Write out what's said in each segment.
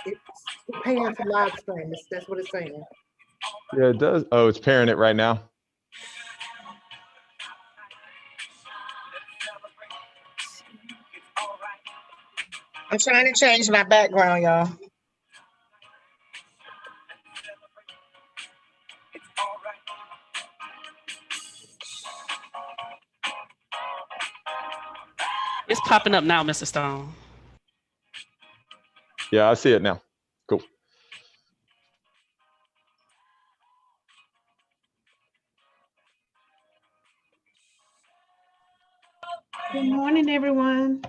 It's preparing to live stream. That's what it's saying. Yeah, it does. Oh, it's pairing it right now. I'm trying to change my background, y'all. It's popping up now, Mr. Stone. Yeah, I see it now. Cool. Good morning, everyone.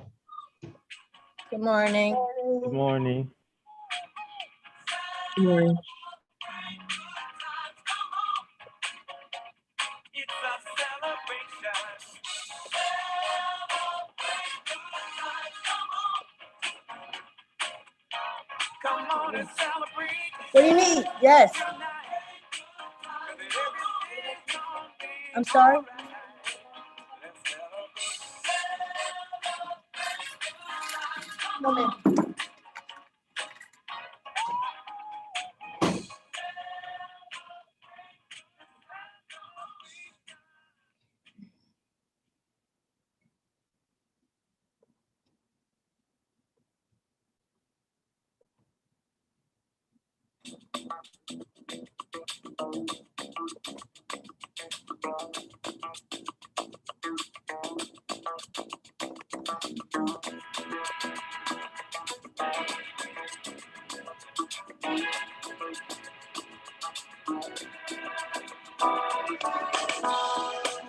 Good morning. Good morning. Good morning. What do you need? Yes. I'm sorry. Moment.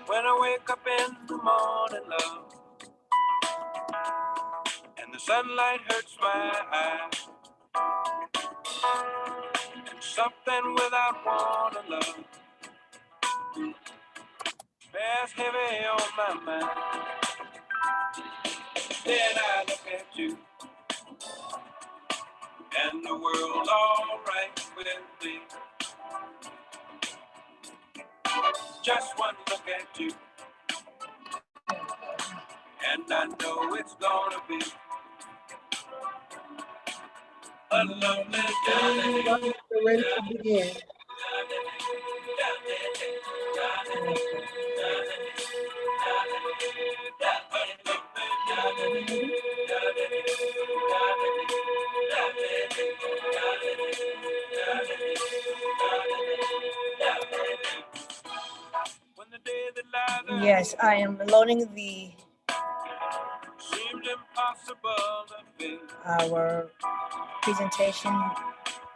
When I wake up in the morning, love, and the sunlight hurts my eyes, and something without warning, love, bears heavy on my mind. Then I look at you, and the world's all right with me. Just one look at you, and I know it's gonna be a lovely day. We're ready to begin. Yes, I am loading our presentation,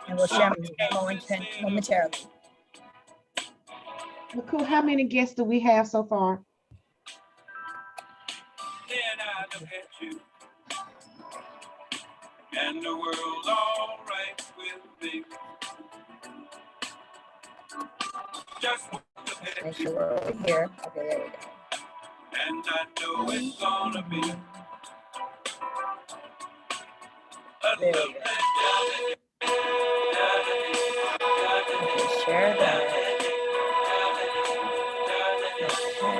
and we'll share my screen momentarily. Cool. How many guests do we have so far? Then I look at you, and the world's all right with me. Just look at Make you, sure we're over here. Okay, there we go. and I know it's gonna be a There we lovely go. day. Okay, share that. Okay.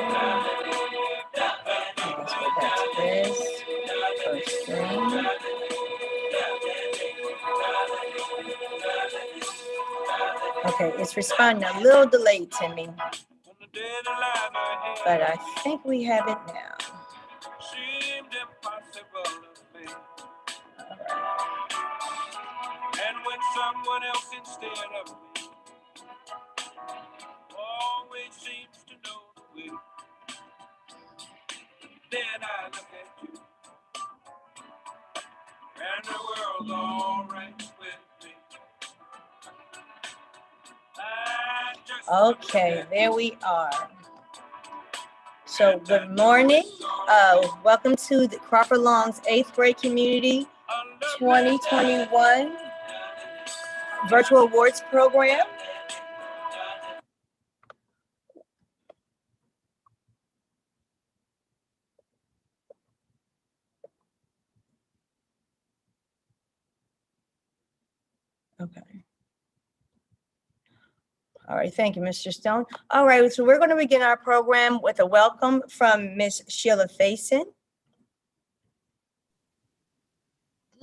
Let's go back to this first screen. Okay, it's responding a little delayed to me, but I think we have it now. Seemed impossible to be. All right. And when someone else instead of me always seems to know the way, then I look at you, and the world's all right with me. Okay, there we are. So good morning. Welcome to the Crawford Long's 8th grade community 2021 virtual awards program. Okay. All right, thank you, Mr. Stone. All right, so we're going to begin our program with a welcome from Miss Sheila Faison.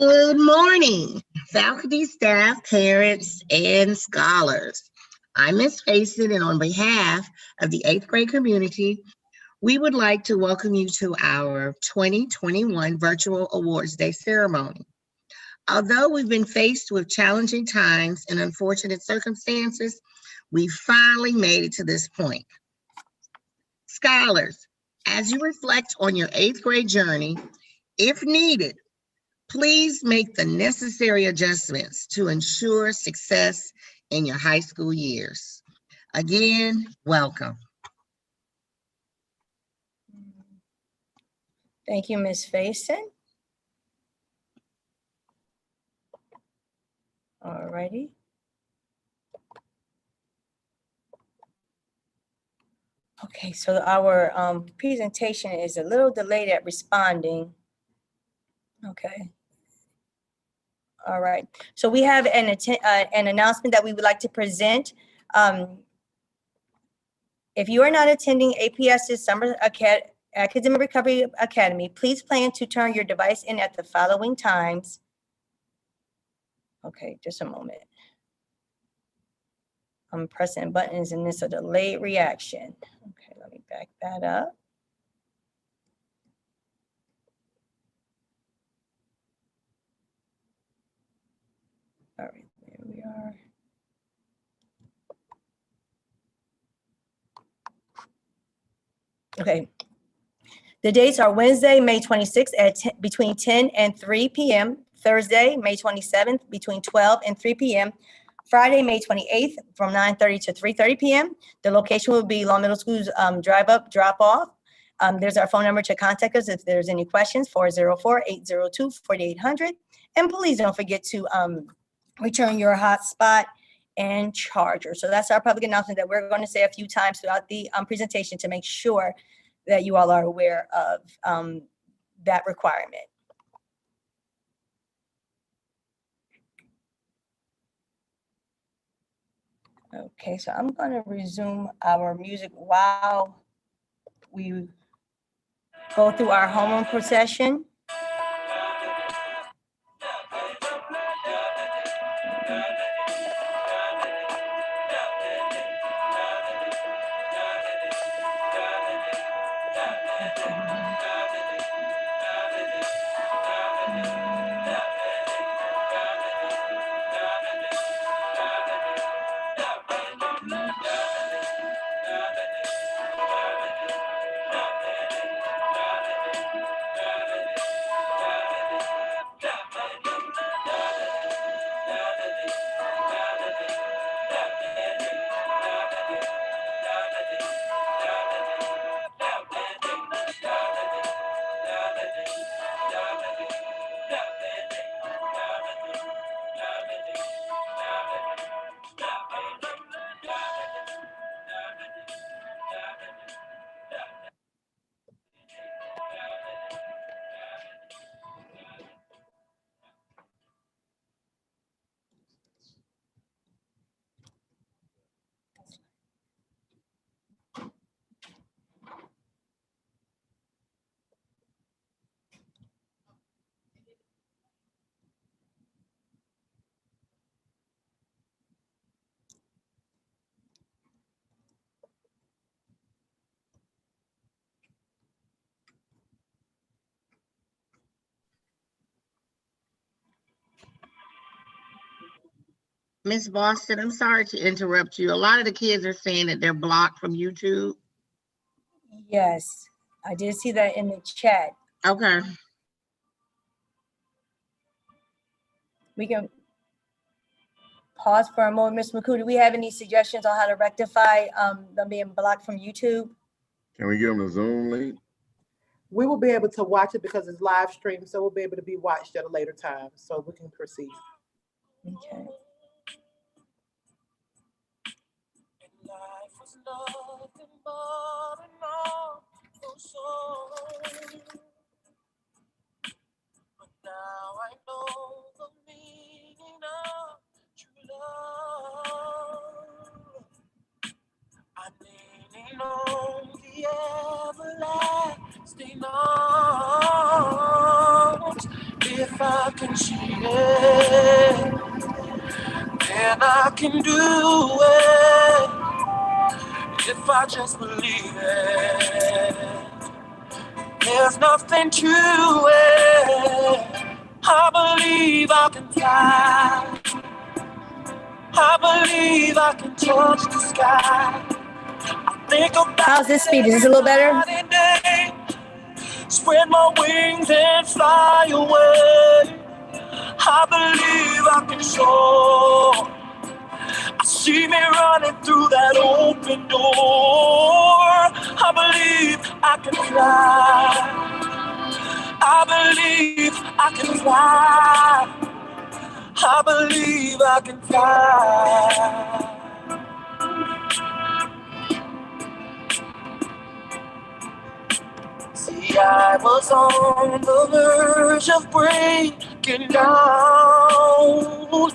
Good morning, faculty, staff, parents, and scholars. I'm Ms. Faison, and on behalf of the 8th grade community, we would like to welcome you to our 2021 Virtual Awards Day ceremony. Although we've been faced with challenging times and unfortunate circumstances, we finally made it to this point. Scholars, as you reflect on your 8th grade journey, if needed, please make the necessary adjustments to ensure success in your high school years. Again, welcome. Thank you, Ms. Faison. All righty. Okay, so our presentation is a little delayed at responding. Okay. All right, so we have an announcement that we would like to present. If you are not attending APS's Summer Academic Recovery Academy, please plan to turn your device in at the following times. Okay, just a moment. I'm pressing buttons and it's a delayed reaction. Okay, let me back that up. All right, there we are. Okay. The dates are Wednesday, May 26th at between 10 and 3 p.m. Thursday, May 27th between 12 and 3 p.m. Friday, May 28th from 9:30 to 3:30 p.m. The location will be Long Middle School's drive up, drop off. There's our phone number to contact us if there's any questions, 404-802-4800. And please don't forget to return your hotspot and charger. So that's our public announcement that we're going to say a few times throughout the presentation to make sure that you all are aware of that requirement. Okay, so I'm going to resume our music while we go through our homeroom procession. Miss Boston, I'm sorry to interrupt you. A lot of the kids are saying that they're blocked from YouTube. Yes, I did see that in the chat. Okay. We can pause for a moment. Ms. McCoo, do we have any suggestions on how to rectify them being blocked from YouTube? Can we give them a Zoom link? We will be able to watch it because it's live streamed, so we'll be able to be watched at a later time, so we can proceed. Okay. Life was nothing but an awful song. But now I know the meaning of true love. I'm leaning on the everlasting arms. If I can see it, then I can do it. If I just believe it, there's nothing to it. I believe I can fly. I believe I can touch the sky. I think about How's this speed? Is this a little better? night and day. Spread my wings and fly away. I believe I can soar. I see me running through that open door. I believe I can fly. I believe I can fly. I believe I can fly. See, I was on the verge of breaking down.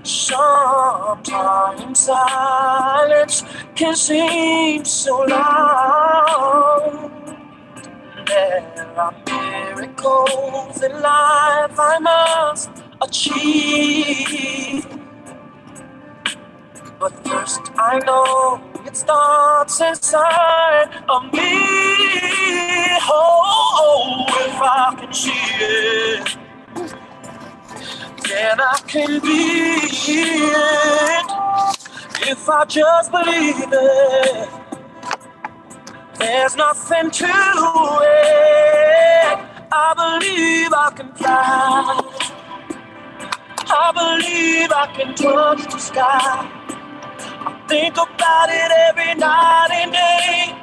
Sometimes silence can seem so loud. There are miracles in life I must achieve. But first I know it starts inside of me. Oh, if I can see it, then I can be it. If I just believe it, there's nothing to it. I believe I can fly. I believe I can touch the sky. I think about it every night and day.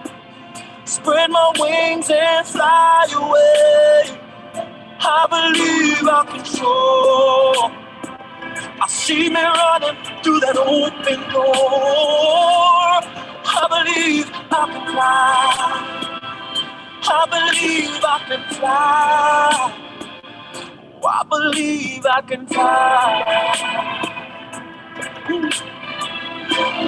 Spread my wings and fly away. I believe I can soar. I see me running through that open door. I believe I can fly. I believe I can fly. Oh, I believe I can fly.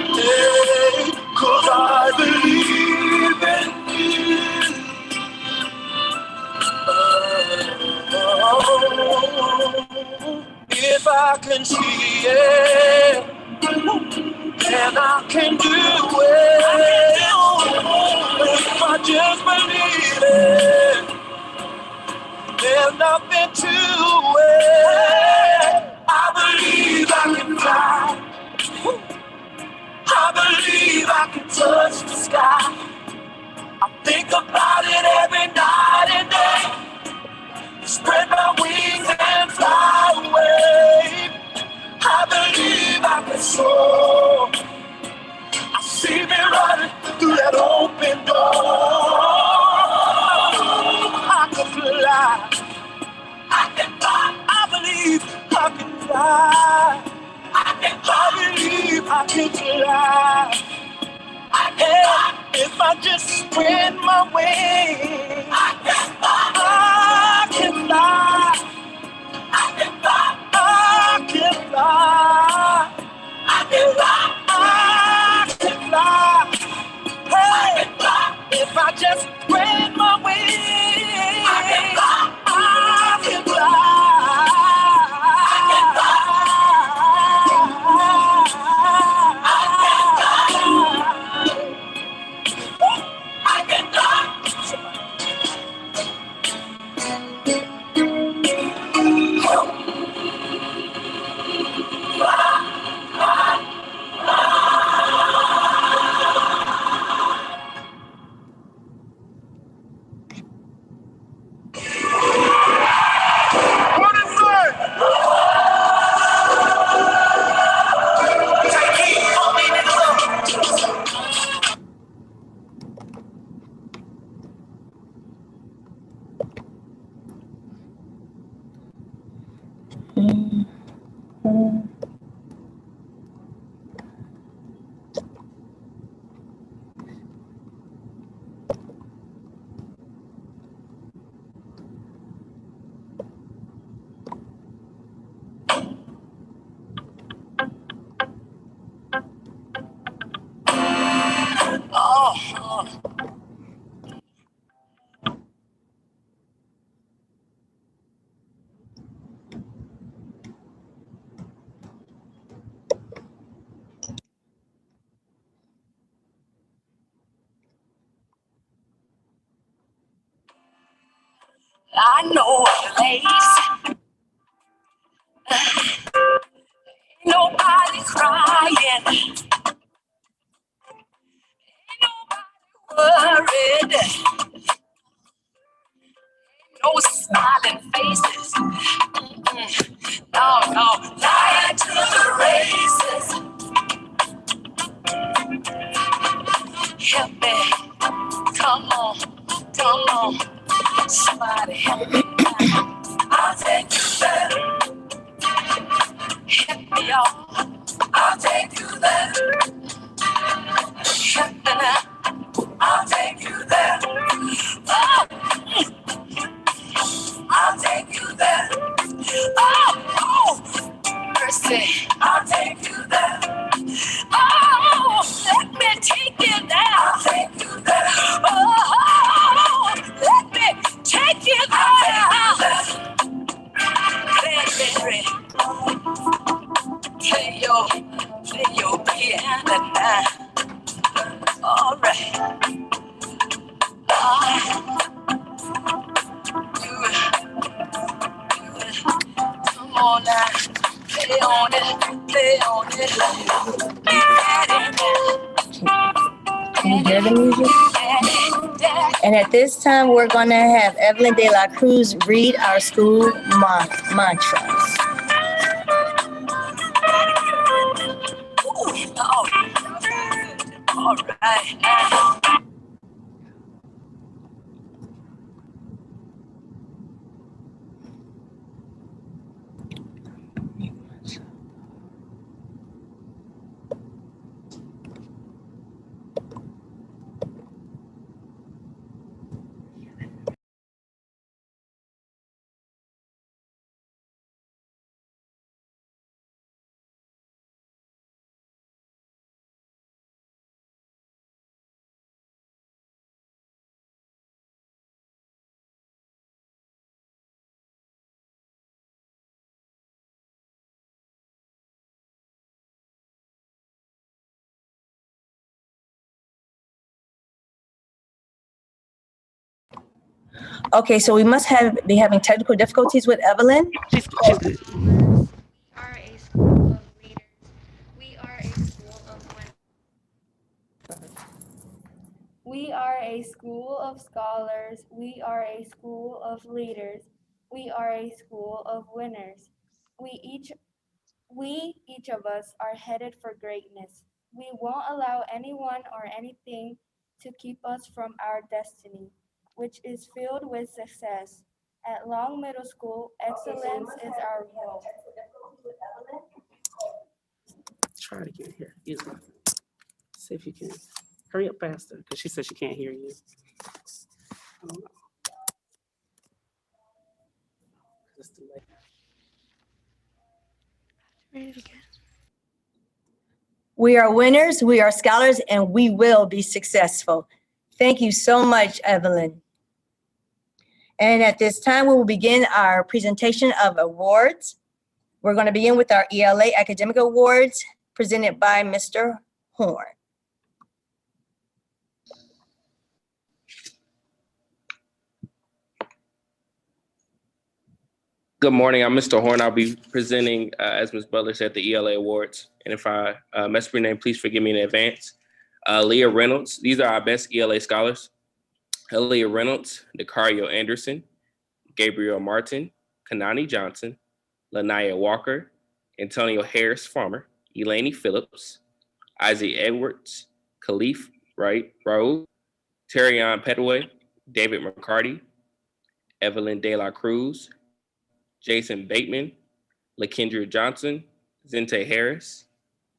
Hey, 'cause I believe in you. If I can see it, then I can do it. If I just believe it, there's nothing to it. I believe I can fly. I believe I can touch the sky. I think about it every night and day. Spread my wings and fly away. I believe I can soar. I see me running through that open door. I can fly. I can fly. I believe I can fly. I believe I can fly. If I just spread my wings, I can fly. I can fly. I can fly. I can fly. I can fly. I can fly. Hey, if I just spread my wings, I can fly. I can fly. I know a place. Ain't nobody crying. Ain't nobody worried. No smiling faces. No, no, lying to the races. Help me, come on, somebody help me. I'll take you there. Help me out. I'll take you there. Help me now. I'll take you there. Oh, I'll take you there. Oh, mercy. I'll take you there. Oh, let me take you there. I'll take you there. Oh, let me take you there. Play, play your piano now. All right. Do it. Come on now. Play on it. Can you hear the music? And at this time, we're going to have Evelyn De La Cruz read our school mantras. All right. Okay, so we must be having technical difficulties with Evelyn. She's good. Are a school of leaders. We are a school of winners. We are a school of scholars. We are a school of leaders. We are a school of winners. We each of us are headed for greatness. We won't allow anyone or anything to keep us from our destiny, which is filled with success. At Long Middle School, excellence is our goal. Try it again here. Use my. See if you can. Hurry up faster, because she said she can't hear you. I don't know. It's delayed. Read it again. We are winners, we are scholars, and we will be successful. Thank you so much, Evelyn. And at this time, we will begin our presentation of awards. We're going to begin with our ELA Academic Awards presented by Mr. Horn. Good morning. I'm Mr. Horn. I'll be presenting, as Ms. Butler said, the ELA Awards. And if I mess up your name, please forgive me in advance. Leah Reynolds. These are our best ELA scholars. Leah Reynolds, Dekario Anderson, Gabriel Martin, Kanani Johnson, Lanaya Walker, Antonio Harris Farmer, Eleni Phillips, Isaac Edwards, Khalif Wright, Raoul, Terrion Petway, David McCarty, Evelyn De La Cruz, Jason Bateman, LaKendra Johnson, Zente Harris.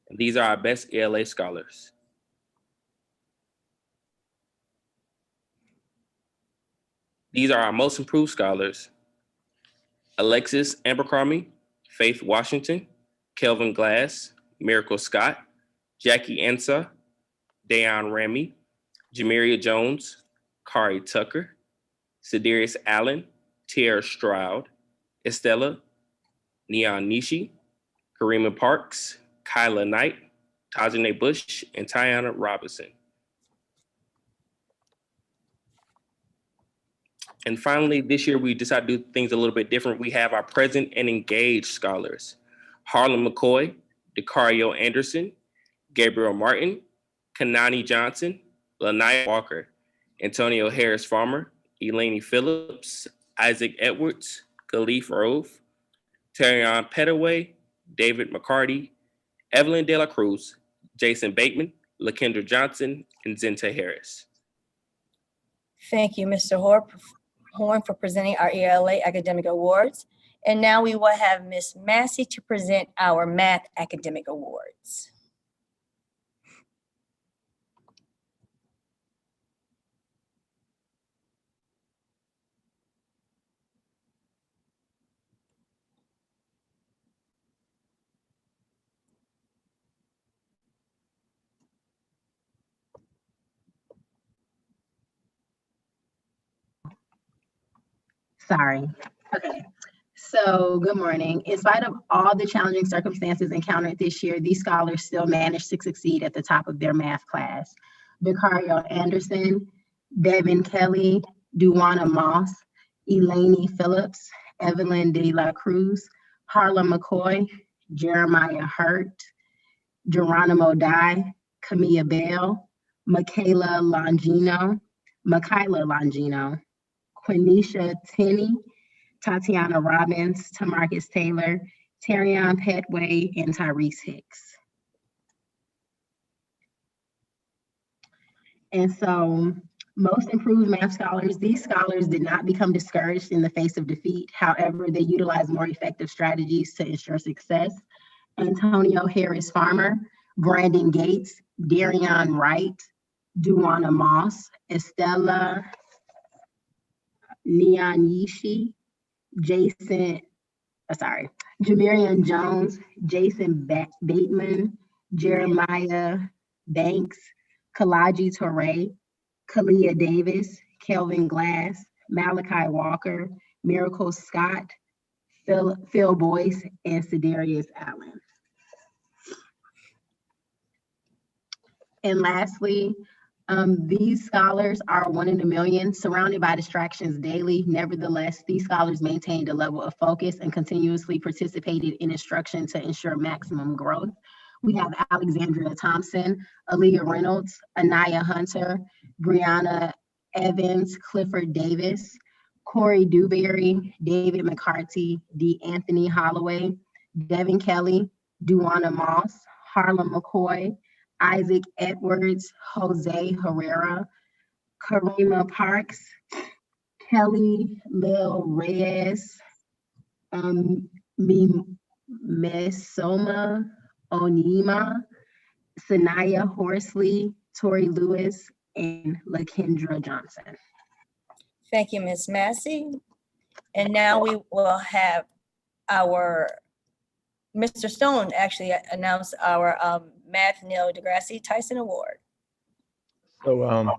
And these are our best ELA scholars. These are our most improved scholars: Alexis Abercrombie, Faith Washington, Kelvin Glass, Miracle Scott, Jackie Ansa, Dayon Ramy, Jamiria Jones, Kari Tucker, Sedarius Allen, Tierra Stroud, Estella Neon Nishi, Karima Parks, Kyla Knight, Tajane Bush, and Tiana Robinson. And finally, this year we decided to do things a little bit different. We have our present and engaged scholars: Harlan McCoy, DeCario Anderson, Gabriel Martin, Kanani Johnson, Lanaya Walker, Antonio Harris Farmer, Eleni Phillips, Isaac Edwards, Khalif Rove, Terrion Petaway, David McCarty, Evelyn De La Cruz, Jason Bateman, Lakendra Johnson, and Zenta Harris. Thank you, Mr. Horn, for presenting our ELA Academic Awards. And now we will have Ms. Massey to present our Math Academic Awards. Sorry. Okay. So, good morning. In spite of all the challenging circumstances encountered this year, these scholars still managed to succeed at the top of their math class. DeCario Anderson, Devin Kelly, Duwana Moss, Eleni Phillips, Evelyn De La Cruz, Harlan McCoy, Jeremiah Hurt, Geronimo Dye, Camilla Bell, Michaela Longino, Quenisha Tenney, Tatiana Robbins, Tamarcus Taylor, Terrion Petway, and Tyrese Hicks. And so, most improved math scholars, these scholars did not become discouraged in the face of defeat. However, they utilized more effective strategies to ensure success. Antonio Harris Farmer, Brandon Gates, Darion Wright, Duwana Moss, Estella Nyanyishi, Jamarian Jones, Jason Bateman, Jeremiah Banks, Kalaji Torre, Kalia Davis, Kelvin Glass, Malachi Walker, Miracle Scott, Phil Boyce, and Sedarius Allen. And lastly, these scholars are one in a million, surrounded by distractions daily. Nevertheless, these scholars maintained a level of focus and continuously participated in instruction to ensure maximum growth. We have Alexandria Thompson, Aaliyah Reynolds, Anaya Hunter, Brianna Evans, Clifford Davis, Corey Dewberry, David McCarty, D. Anthony Holloway, Devin Kelly, Duwana Moss, Harlan McCoy, Isaac Edwards, Jose Herrera, Karima Parks, Kelly Lil Reyes, Mesoma Onyema, Sanaya Horsley, Tori Lewis, and Lakendra Johnson. Thank you, Ms. Massey. And now we will have our, Mr. Stone actually announce our Math Neil deGrasse Tyson Award. So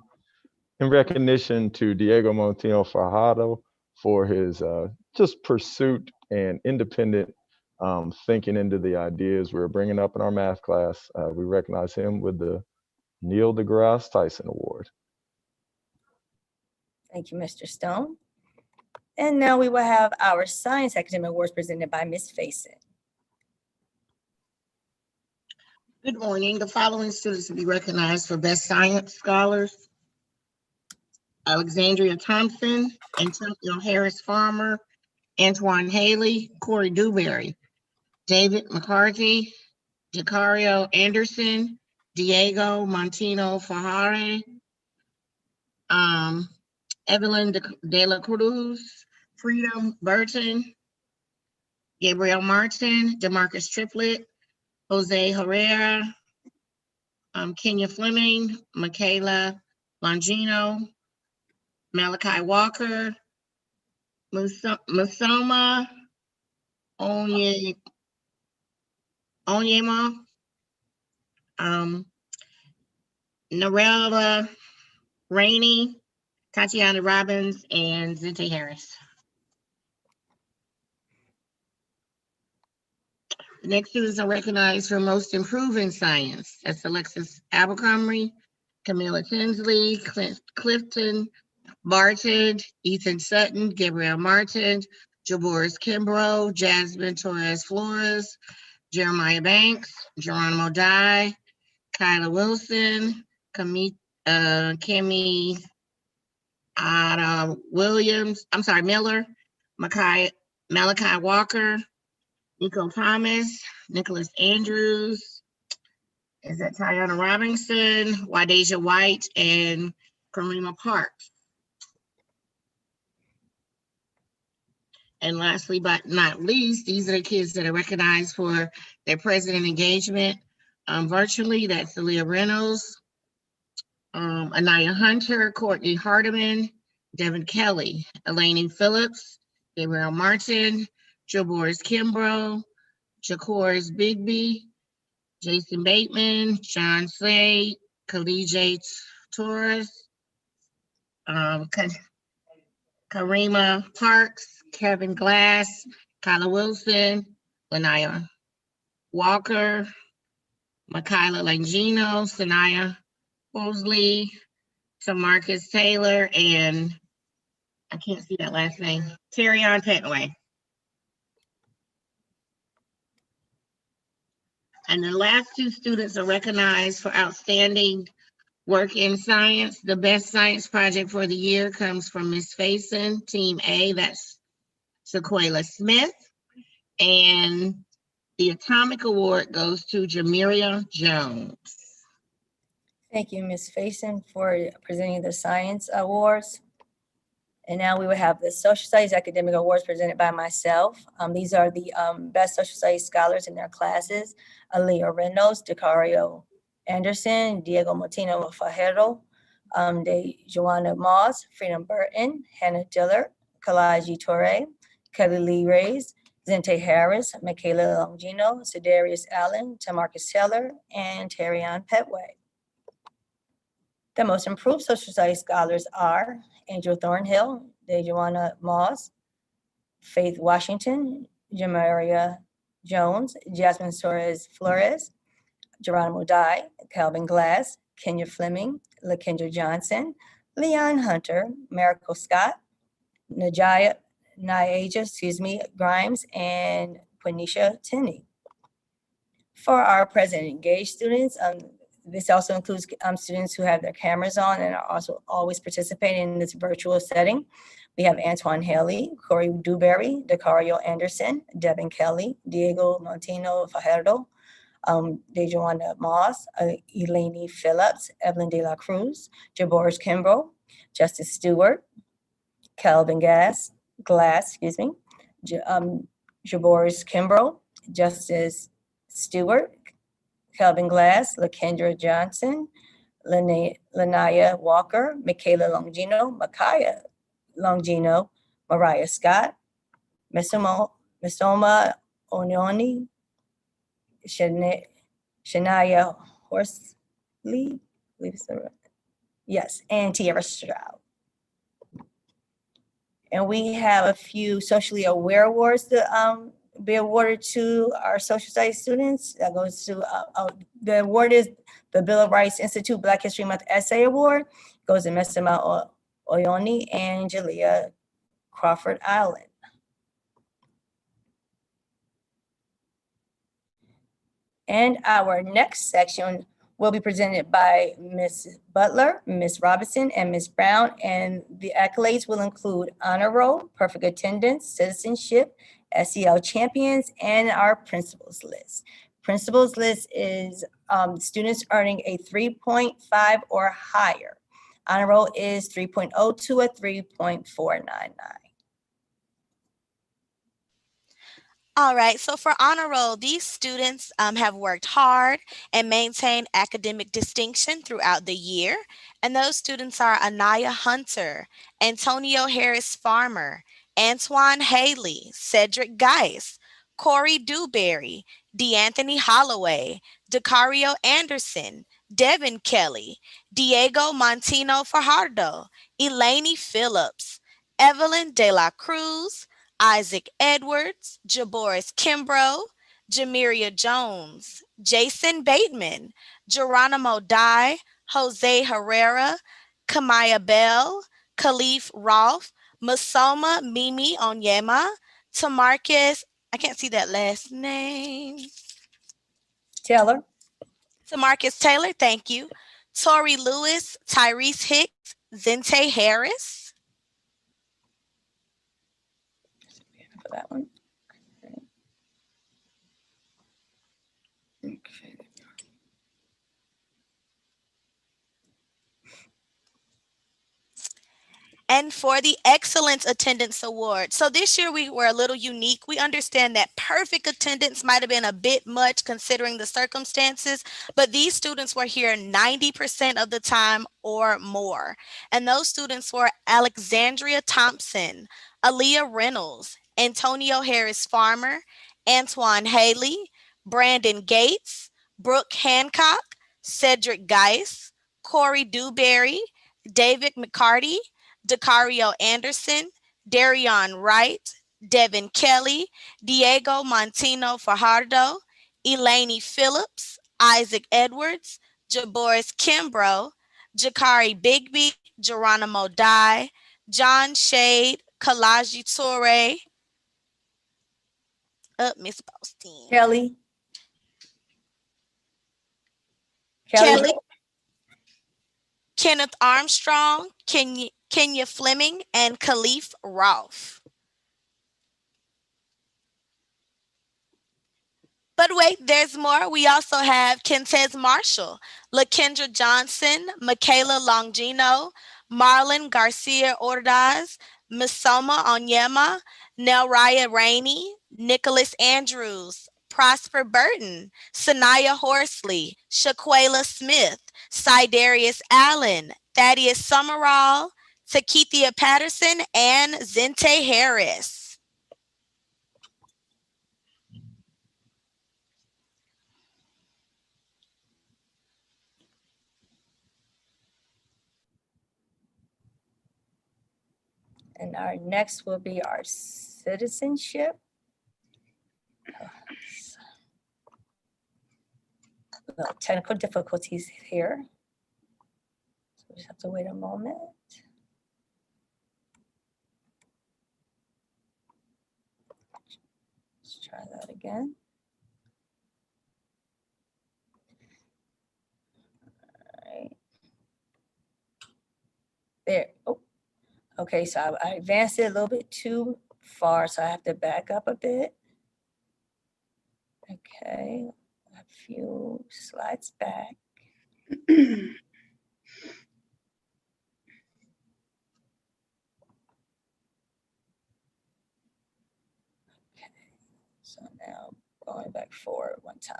in recognition to Diego Montino Fajardo for his just pursuit and independent thinking into the ideas we're bringing up in our math class, we recognize him with the Neil deGrasse Tyson Award. Thank you, Mr. Stone. And now we will have our Science Academic Awards presented by Ms. Faison. Good morning. The following students will be recognized for Best Science Scholars: Alexandria Thompson, Antonio Harris Farmer, Antoine Haley, Corey Dewberry, David McCarty, DeCario Anderson, Diego Montino Fajare, Evelyn De La Cruz, Freedom Burton, Gabriel Martin, DeMarcus Triplett, Jose Herrera, Kenya Fleming, Michaela Longino, Malachi Walker, Musoma Onyema, Narella Rainey, Tatiana Robbins, and Zente Harris. The next students are recognized for Most Improved in Science. That's Alexis Abercrombie, Camilla Tinsley, Clifton Barton, Ethan Sutton, Gabrielle Martin, Jaboris Kimbrough, Jasmine Torres Flores, Jeremiah Banks, Geronimo Dye, Kyla Wilson, Kami Miller, Malachi Walker, Nico Thomas, Nicholas Andrews, is that Tiana Robinson, Wadeja White, and Karima Parks. And lastly, but not least, these are the kids that are recognized for their president engagement virtually. That's Leah Reynolds, Anaya Hunter, Courtney Hardiman, Devin Kelly, Elaine Phillips, Gabrielle Martin, Jaboris Kimbrough, Jacoris Bigby, Jason Bateman, John Slade, Khalid Torres, Karima Parks, Kevin Glass, Kyla Wilson, Lanaya Walker, Michaela Langino, Sanaya Mosley, Tamarcus Taylor, and I can't see that last name, Terrion Petway. And the last two students are recognized for outstanding work in science. The best science project for the year comes from Ms. Faison, Team A, that's Sequela Smith. And the Atomic Award goes to Jamiria Jones. Thank you, Ms. Faison, for presenting the science awards. And now we will have the Social Studies Academic Awards presented by myself. These are the best social studies scholars in their classes: Aaliyah Reynolds, DeCario Anderson, Diego Martino Fajardo, Joanna Moss, Freedom Burton, Hannah Dillard, Kalaji Torre, Kelly Lee Reyes, Zente Harris, Michaela Longino, Sedarius Allen, Tamarcus Taylor, and Terrion Petway. The most improved social studies scholars are Angel Thornhill, Dejuana Moss, Faith Washington, Jamaria Jones, Jasmine Suarez Flores, Geronimo Dye, Calvin Glass, Kenya Fleming, LaKendra Johnson, Leon Hunter, Miracle Scott, Nyaja Grimes, and Quenisha Tinney. For our President Engaged students, this also includes students who have their cameras on and are also always participating in this virtual setting. We have Antoine Haley, Corey Dewberry, DeCario Anderson, Devin Kelly, Diego Montino Fajardo, Dejuana Moss, Elaine Phillips, Evelyn De La Cruz, Jaboris Kimbrough, Justice Stewart, Calvin Glass, Jaboris Kimbrough, Justice Stewart, Calvin Glass, LaKendra Johnson, Lanaya Walker, Michaela Longino, Makaya Longino, Mariah Scott, Misoma Onyoni, Shania Horsley, yes, and Tierra Stroud. And we have a few socially aware awards to be awarded to our social studies students. That goes to, the award is the Bill of Rights Institute Black History Month Essay Award. Goes to Mesima Oyoni and Jalea Crawford Island. And our next section will be presented by Ms. Butler, Ms. Robinson, and Ms. Brown. And the accolades will include honor roll, perfect attendance, citizenship, SEL champions, and our principals list. Principals list is students earning a 3.5 or higher. Honor roll is 3.02 or 3.499. All right, so for honor roll, these students have worked hard and maintained academic distinction throughout the year. And those students are Anaya Hunter, Antonio Harris Farmer, Antoine Haley, Cedric Geis, Corey Dewberry, DeAnthony Holloway, DeCario Anderson, Devin Kelly, Diego Montino Fajardo, Elaine Phillips, Evelyn De La Cruz, Isaac Edwards, Jaboris Kimbrough, Jamiria Jones, Jason Bateman, Geronimo Dye, Jose Herrera, Kamaya Bell, Khalif Rolfe, Masoma Mimi Onyema, Tamarcus, I can't see that last name. Taylor, Tamarcus Taylor, thank you. Tori Lewis, Tyrese Hicks, Zente Harris. for that one. Okay. And for the Excellence Attendance Award. So this year we were a little unique. We understand that perfect attendance might have been a bit much considering the circumstances, but these students were here 90% of the time or more. And those students were Alexandria Thompson, Aaliyah Reynolds, Antonio Harris Farmer, Antoine Haley, Brandon Gates, Brooke Hancock, Cedric Geis, Corey Dewberry, David McCarty, Dakario Anderson, Darion Wright, Devin Kelly, Diego Montino Fajardo, Eleni Phillips, Isaac Edwards, Jaboris Kimbrough, Jakari Bigby, Geronimo Dye, John Shade, Kalaji Toure, Miss Bostein. Kelly. Kelly. Kenneth Armstrong, Kenya Fleming, and Khalif Rolfe. But wait, there's more. We also have Kentez Marshall, LaKendra Johnson, Michaela Longino, Marlon Garcia Ordaz, Misoma Onyema, Nelraya Rainey, Nicholas Andrews, Prosper Burton, Sanaya Horsley, Shaquela Smith, Sidarius Allen, Thaddeus Summerall, Takithia Patterson, and Zente Harris. And our next will be our citizenship. Little technical difficulties here. So we just have to wait a moment. Let's try that again. All right. There. Oh, okay. So I advanced it a little bit too far, so I have to back up a bit. Okay. A few slides back. Okay, so now going back forward one time.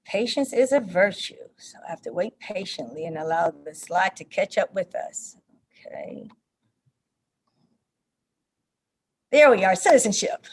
Patience is a virtue, so I have to wait patiently and allow the slide to catch up with us. Okay. There we are, citizenship.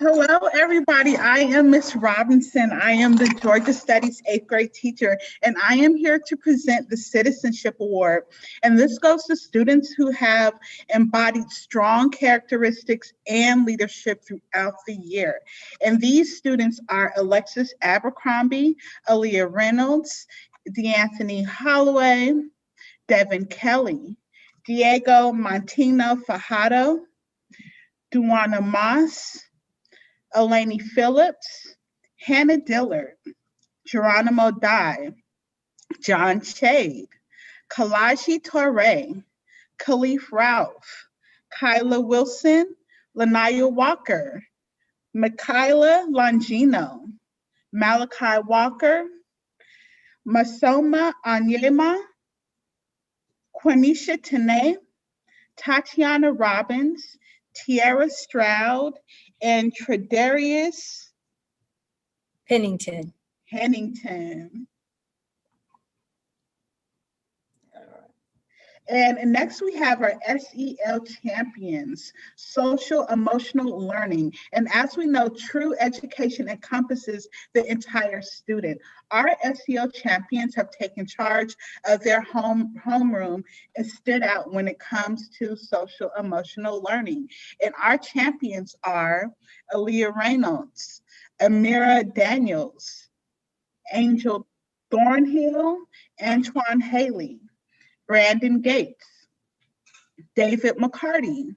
Hello, everybody. I am Miss Robinson. I am the Georgia Studies 8th grade teacher, and I am here to present the Citizenship Award. And this goes to students who have embodied strong characteristics and leadership throughout the year. And these students are Alexis Abercrombie, Aaliyah Reynolds, DeAnthony Holloway, Devin Kelly, Diego Montino Fajardo, Duana Moss, Eleni Phillips, Hannah Dillard, Geronimo Dye, John Shade, Kalaji Toure, Khalif Rolfe, Kyla Wilson, Lanaya Walker, Michaela Longino, Malachi Walker, Masoma Onyema, Quenisha Tene, Tatiana Robbins, Tiara Stroud, and Tredarius Pennington. And next we have our SEL champions, social emotional learning. And as we know, true education encompasses the entire student. Our SEL champions have taken charge of their homeroom and stood out when it comes to social emotional learning. And our champions are Aaliyah Reynolds, Amira Daniels, Angel Thornhill, Antoine Haley, Brandon Gates, David McCarty,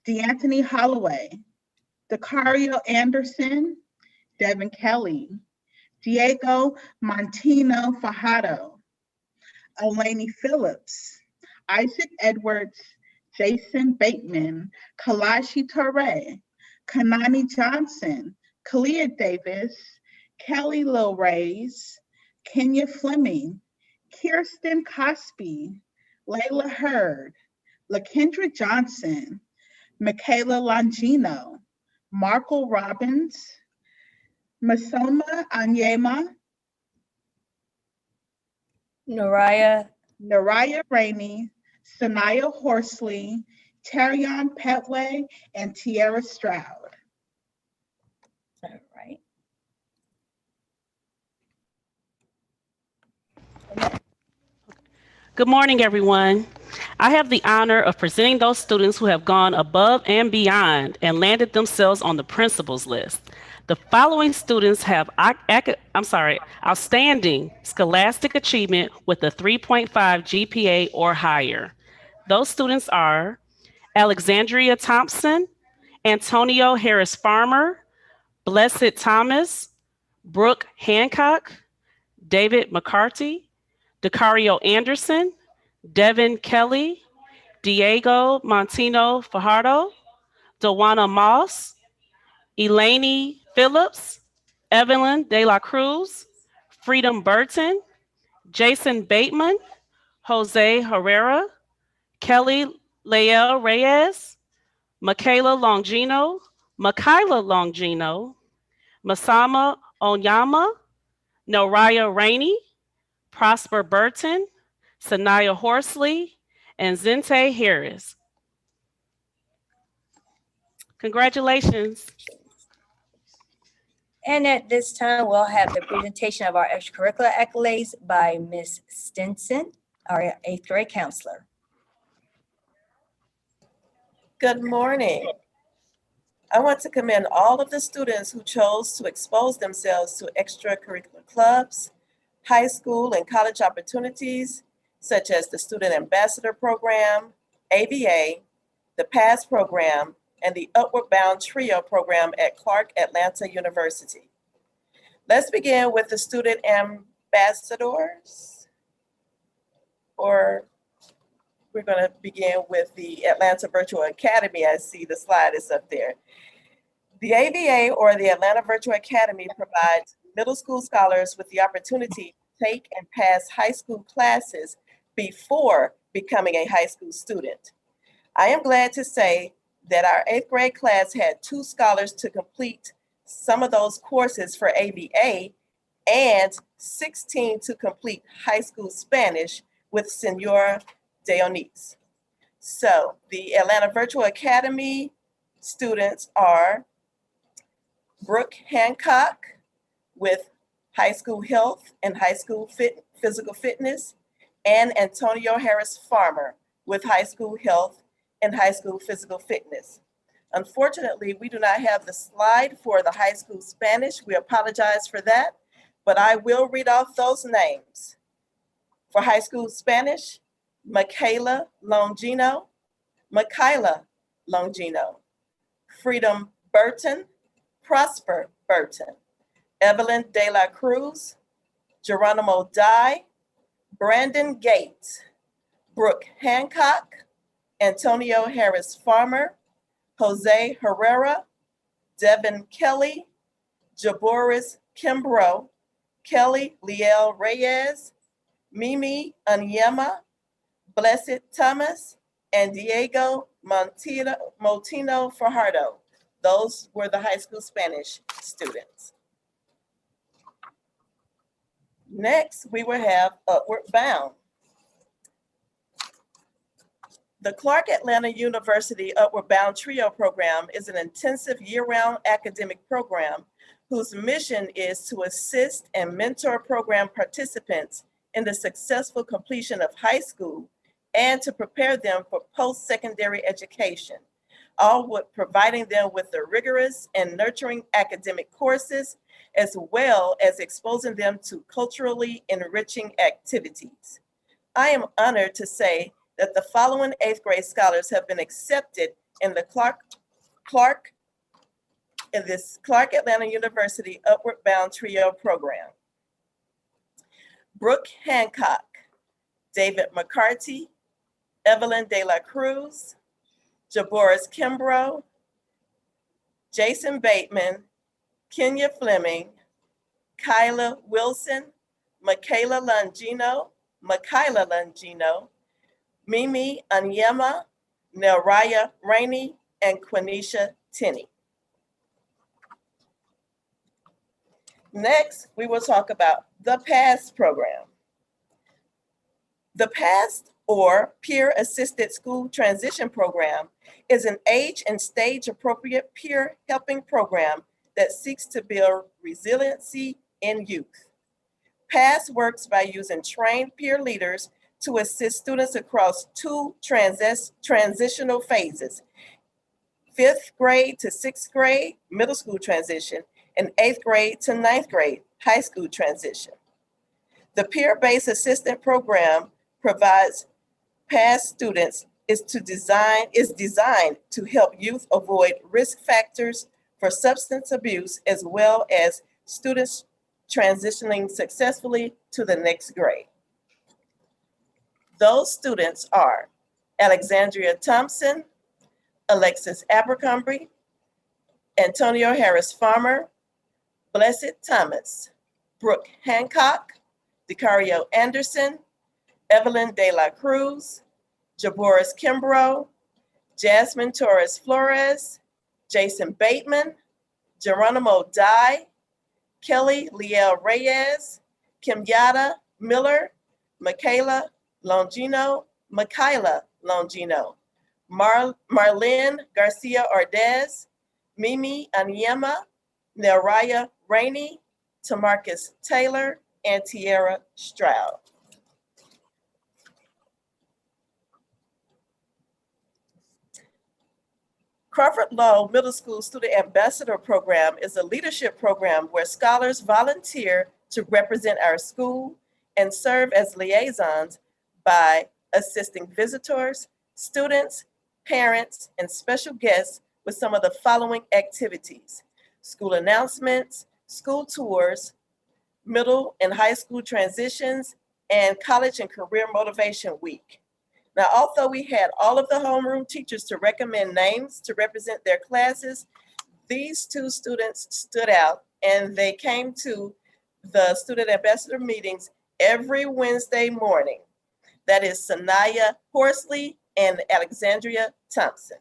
DeAnthony Holloway, Dakario Anderson, Devin Kelly, Diego Montino Fajardo, Eleni Phillips, Isaac Edwards, Jason Bateman, Kalashi Torre, Kanani Johnson, Kalia Davis, Kelly Lil Reyes, Kenya Fleming, Kirsten Cosby, Layla Hurd, LaKendra Johnson, Michaela Longino, Marco Robbins, Masoma Anyema, Noraya Rainey, Sanaya Horsley, Tarion Petway, and Tierra Stroud. All right. Good morning, everyone. I have the honor of presenting those students who have gone above and beyond and landed themselves on the principal's list. The following students have outstanding scholastic achievement with a 3.5 GPA or higher. Those students are Alexandria Thompson, Antonio Harris Farmer, Blessed Thomas, Brooke Hancock, David McCarty, Dakario Anderson, Devin Kelly, Diego Montino Fajardo, Dawana Moss, Eleni Phillips, Evelyn De La Cruz, Freedom Burton, Jason Bateman, Jose Herrera, Kelly Lael Reyes, Michaela Longino, Masama Onyama, Noraya Rainey, Prosper Burton, Sanaya Horsley, and Zente Harris. Congratulations. And at this time, we'll have the presentation of our extracurricular accolades by Ms. Stinson, our 8th grade counselor. Good morning. I want to commend all of the students who chose to expose themselves to extracurricular clubs, high school and college opportunities, such as the Student Ambassador Program, ABA, the PASS Program, and the Upward Bound Trio Program at Clark Atlanta University. Let's begin with the Student Ambassadors, or we're going to begin with the Atlanta Virtual Academy. I see the slide is up there. The AVA, or the Atlanta Virtual Academy, provides middle school scholars with the opportunity to take and pass high school classes before becoming a high school student. I am glad to say that our 8th grade class had 2 scholars to complete some of those courses for AVA and 16 to complete high school Spanish with Senora Dionis. So the Atlanta Virtual Academy students are Brooke Hancock with high school health and high school physical fitness, and Antonio Harris Farmer with high school health and high school physical fitness. Unfortunately, we do not have the slide for the high school Spanish. We apologize for that, but I will read off those names. For high school Spanish, Michaela Longino, Freedom Burton, Prosper Burton, Evelyn De La Cruz, Geronimo Dye, Brandon Gates, Brooke Hancock, Antonio Harris Farmer, Jose Herrera, Devin Kelly, Jaboris Kimbrough, Kelly Liel Reyes, Mimi Anyema, Blessed Thomas, and Diego Montino Fajardo. Those were the high school Spanish students. Next, we will have Upward Bound. The Clark Atlanta University Upward Bound Trio program is an intensive year-round academic program whose mission is to assist and mentor program participants in the successful completion of high school and to prepare them for post-secondary education, all with providing them with the rigorous and nurturing academic courses, as well as exposing them to culturally enriching activities. I am honored to say that the following 8th grade scholars have been accepted in the Clark Atlanta University Upward Bound Trio program. Brooke Hancock, David McCarty, Evelyn De La Cruz, Jaboris Kimbrough, Jason Bateman, Kenya Fleming, Kyla Wilson, Michaela Longino, Mimi Anyema, Nelraya Rainey, and Quenisha Tenney. Next, we will talk about the PASS program. The PASS, or Peer Assisted School Transition Program, is an age and stage appropriate peer helping program that seeks to build resiliency in youth. PASS works by using trained peer leaders to assist students across 2 transitional phases: 5th grade to 6th grade, middle school transition, and 8th grade to 9th grade, high school transition. The peer-based assistant program provides PASS students is designed to help youth avoid risk factors for substance abuse, as well as students transitioning successfully to the next grade. Those students are Alexandria Thompson, Alexis Abercrombie, Antonio Harris Farmer, Blessed Thomas, Brooke Hancock, DeCario Anderson, Evelyn De La Cruz, Jaboris Kimbrough, Jasmine Torres Flores, Jason Bateman, Geronimo Dye, Kelly Liel Reyes, Kimyada Miller, Michaela Longino, Marlene Garcia Ordez, Mimi Anyema, Nelraya Rainey, Tamarcus Taylor, and Tierra Stroud. Crawford Law Middle School Student Ambassador Program is a leadership program where scholars volunteer to represent our school and serve as liaisons by assisting visitors, students, parents, and special guests with some of the following activities: school announcements, school tours, middle and high school transitions, and college and career motivation week. Now, although we had all of the homeroom teachers to recommend names to represent their classes, these 2 students stood out, and they came to the student ambassador meetings every Wednesday morning. That is Sanaya Horsley and Alexandria Thompson.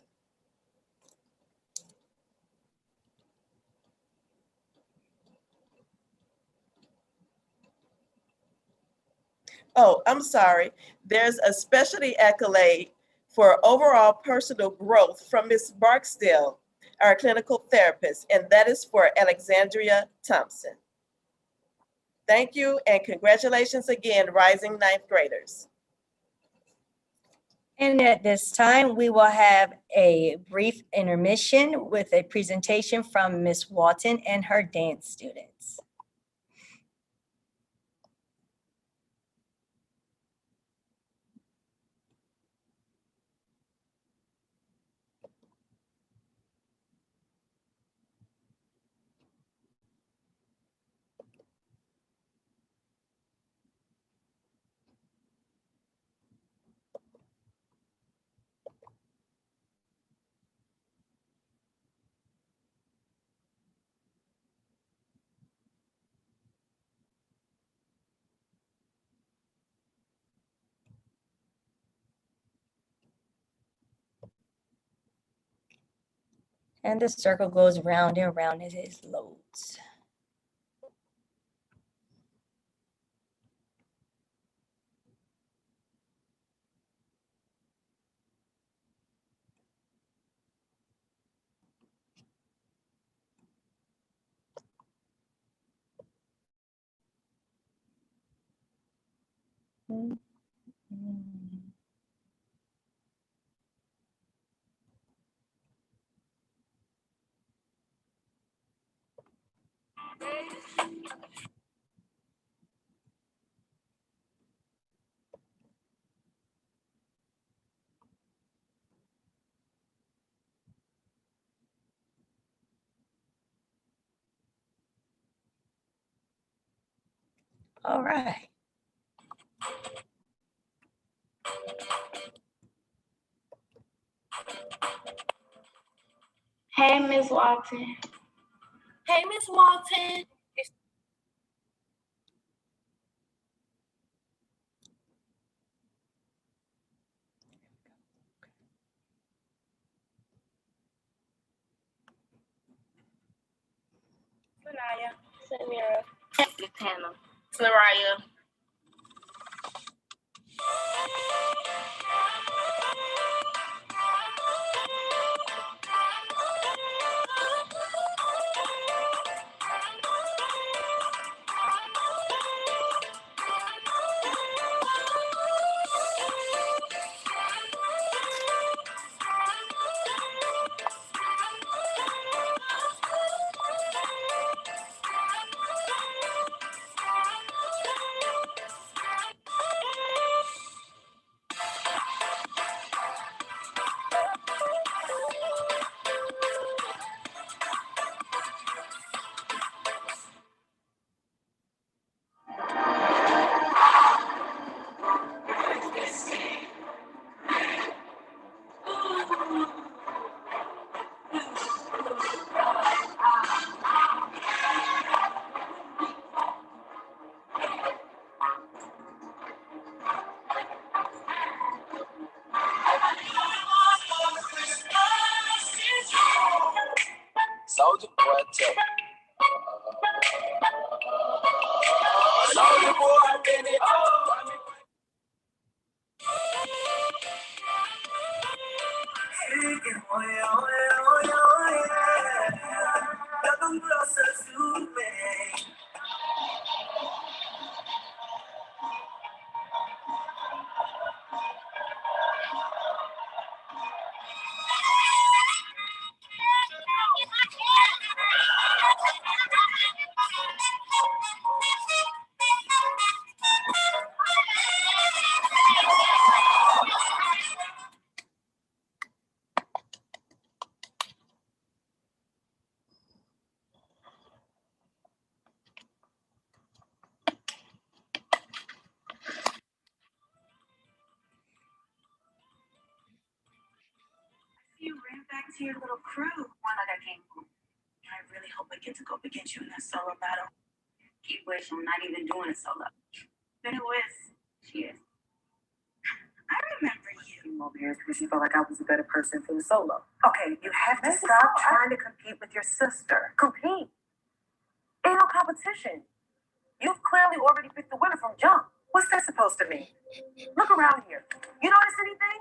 Oh, I'm sorry. There's a specialty accolade for overall personal growth from Ms. Barksdale, our clinical therapist, and that is for Alexandria Thompson. Thank you, and congratulations again, rising 9th graders. And at this time, we will have a brief intermission with a presentation from Ms. Walton and her dance students. And the circle goes round and round as it loads. All right. Hey, Miss Walton. Hey, Miss Walton. Sanaya. Samira. Hannah. Soraya. Soldier boy, tell me. Soldier boy, baby, oh. Come closer to me. You ran back to your little crew. One other game. I really hope I get to go up against you in that solo battle. Keep wishing I'm not even doing a solo. Then who is? She is. I remember you. Came over here because you felt like I was a better person for the solo. Okay, you have to stop trying to compete with your sister. Compete? Ain't no competition. You've clearly already picked the winner from jump. What's that supposed to mean? Look around here. You notice anything?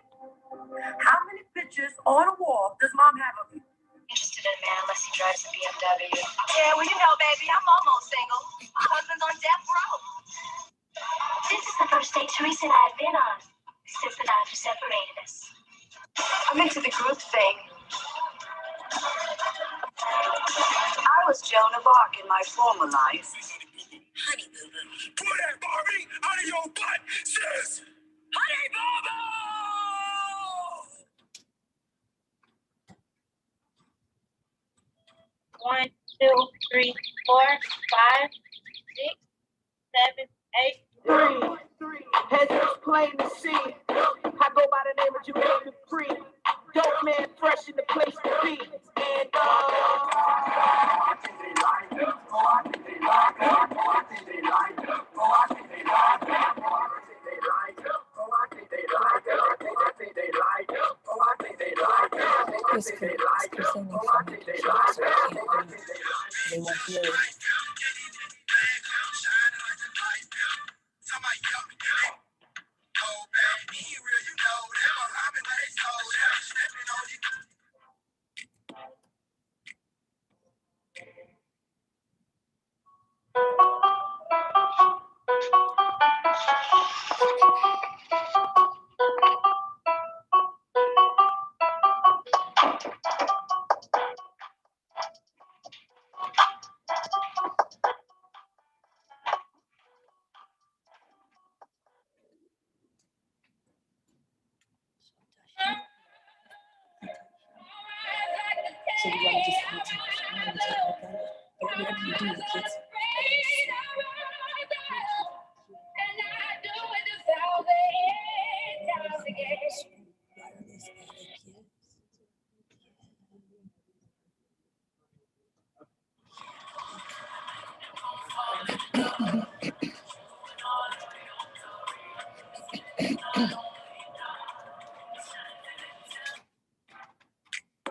How many pictures on a wall does mom have of you? Interested in a man unless he drives a BMW. Yeah, well, you know, baby, I'm almost single. My husband's on death row. This is the first date Teresa and I have been on since the knife separated us. I'm into the group thing. I was Joan of Arc in my former life. Honey boo boo. Pull that Barbie out of your butt, sis! Honey boo boo! One, two, three, 4, 5, 6, 7, 8. Three. As it's plain to see, I go by the name of Jamaica Free. Dope man, fresh in the place to be. And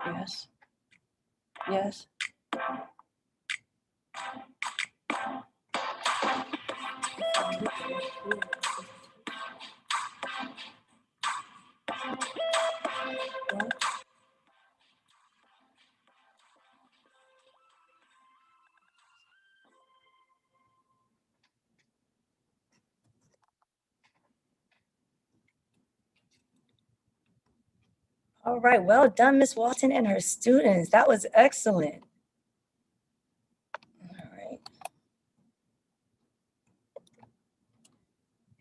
Yes. Yes. All right, well done, Ms. Walton and her students. That was excellent. All right.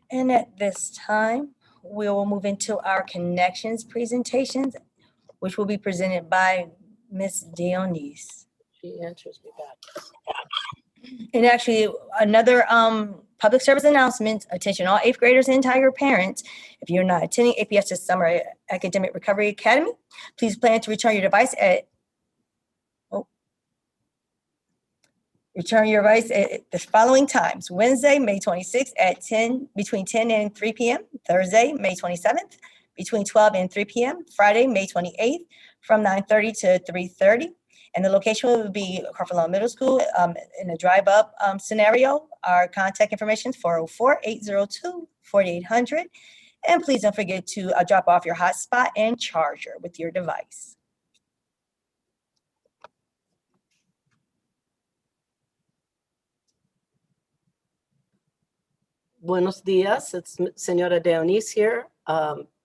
And at this time, we will move into our connections presentations, which will be presented by Ms. Dionise. She answers me back. And actually, another public service announcement, attention all eighth graders and entire parents. If you're not attending APS this summer Academic Recovery Academy, please plan to return your device at the following times: Wednesday, May 26th at between 10 and 3 p.m., Thursday, May 27th, between 12 and 3 p.m., Friday, May 28th, from 9:30 to 3:30. And the location will be Carfalone Middle School in a drive-up scenario. Our contact information is 404-802-4800. And please don't forget to drop off your hotspot and charger with your device. Buenos dias, it's Senora Dionise here.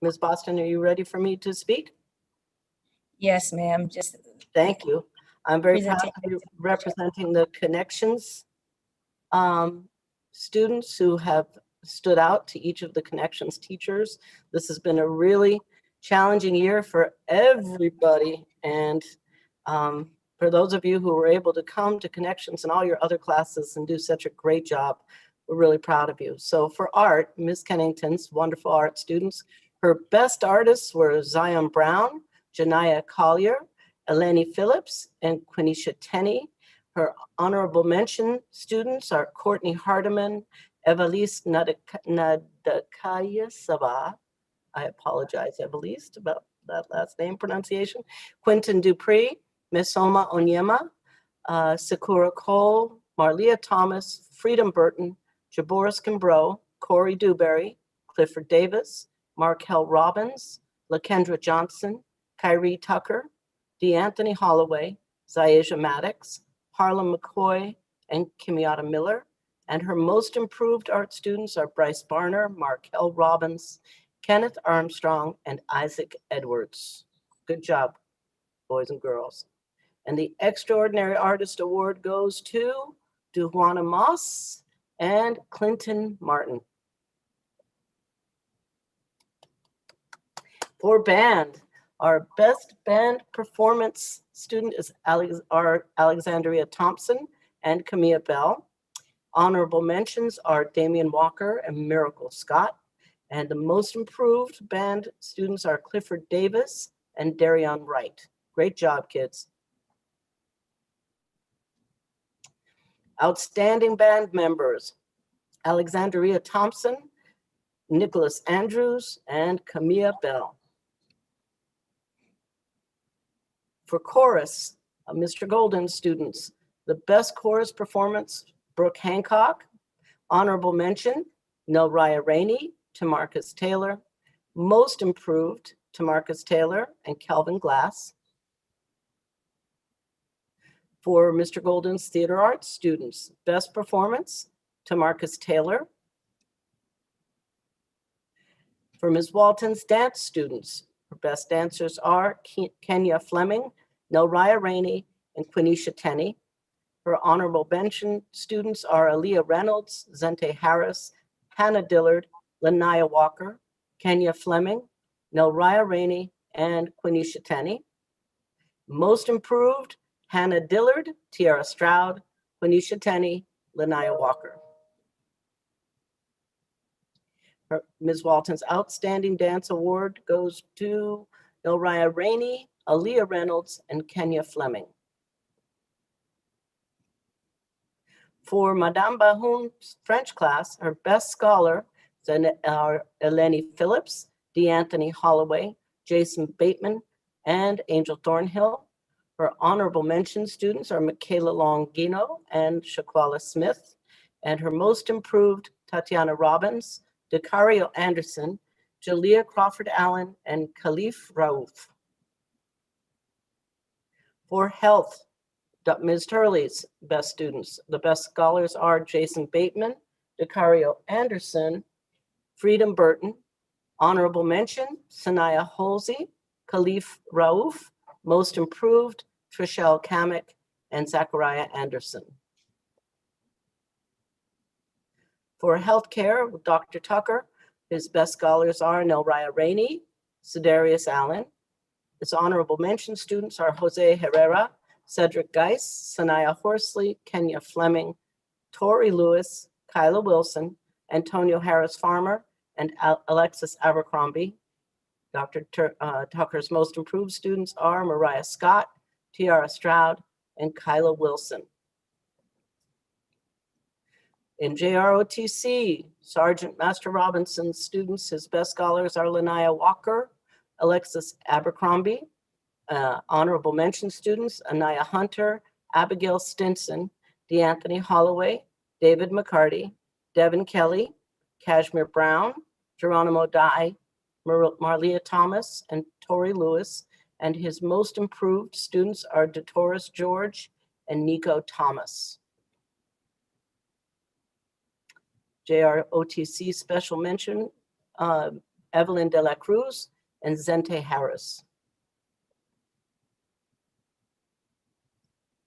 Ms. Boston, are you ready for me to speak? Yes, ma'am. Thank you. I'm very proud to be representing the Connections students who have stood out to each of the Connections teachers. This has been a really challenging year for everybody. And for those of you who were able to come to Connections and all your other classes and do such a great job, we're really proud of you. So for art, Ms. Kennington's wonderful art students, her best artists were Zion Brown, Janiyah Collier, Eleni Phillips, and Quenisha Tenney. Her honorable mention students are Courtney Hardiman, Evelise Nadakayasava. I apologize, Evelise, about that last name pronunciation. Quentin Dupree, Mesoma Onyema, Sakura Cole, Marlia Thomas, Freedom Burton, Jaboris Kimbrough, Corey Dewberry, Clifford Davis, Markel Robbins, LaKendra Johnson, Kyrie Tucker, DeAnthony Holloway, Zayaja Maddox, Harlem McCoy, and Kimiata Miller. And her most improved art students are Bryce Barner, Markel Robbins, Kenneth Armstrong, and Isaac Edwards. Good job, boys and girls. And the Extraordinary Artist Award goes to Dujuana Moss and Clinton Martin. For band, our best band performance student is Alexandria Thompson and Camilla Bell. Honorable mentions are Damian Walker and Miracle Scott. And the most improved band students are Clifford Davis and Darion Wright. Great job, kids. Outstanding band members, Alexandria Thompson, Nicholas Andrews, and Camilla Bell. For chorus, Mr. Golden students, the best chorus performance, Brooke Hancock. Honorable mention, Nelraya Rainey, Tamarcus Taylor. Most improved, Tamarcus Taylor and Calvin Glass. For Mr. Golden's theater arts students, best performance, Tamarcus Taylor. For Ms. Walton's dance students, her best dancers are Kenya Fleming, Nelraya Rainey, and Quenisha Tenney. Her honorable mention students are Aaliyah Reynolds, Zente Harris, Hannah Dillard, Lanaya Walker, Kenya Fleming, Nelraya Rainey, and Quenisha Tenney. Most improved, Hannah Dillard, Tiara Stroud, Quenisha Tenney, Lanaya Walker. Ms. Walton's Outstanding Dance Award goes to Elraya Rainey, Aaliyah Reynolds, and Kenya Fleming. For Madame Bahoun's French class, her best scholar are Eleni Phillips, DeAnthony Holloway, Jason Bateman, and Angel Thornhill. Her honorable mention students are Michaela Longino and Shaquala Smith, and her most improved, Tatiana Robbins, Decario Anderson, Jalea Crawford Allen, and Khalif Raouf. For health, Ms. Turley's best students, the best scholars are Jason Bateman, Decario Anderson, Freedom Burton, honorable mention, Sanaya Holsey, Khalif Raouf, most improved, Trishelle Kamek, and Zachariah Anderson. For healthcare, with Dr. Tucker, his best scholars are Nelraya Rainey, Sedarius Allen. His honorable mention students are Jose Herrera, Cedric Geis, Sanaya Horsley, Kenya Fleming, Tori Lewis, Kyla Wilson, Antonio Harris Farmer, and Alexis Abercrombie. Dr. Tucker's most improved students are Mariah Scott, Tiara Stroud, and Kyla Wilson. In JROTC, Sergeant Master Robinson's students, his best scholars are Lanaya Walker, Alexis Abercrombie. Honorable mention students, Anaya Hunter, Abigail Stinson, DeAnthony Holloway, David McCarty, Devin Kelly, Kashmir Brown, Geronimo Dye, Marlia Thomas, and Tori Lewis. And his most improved students are DeToris George and Nico Thomas. JROTC special mention, Evelyn De La Cruz and Zente Harris.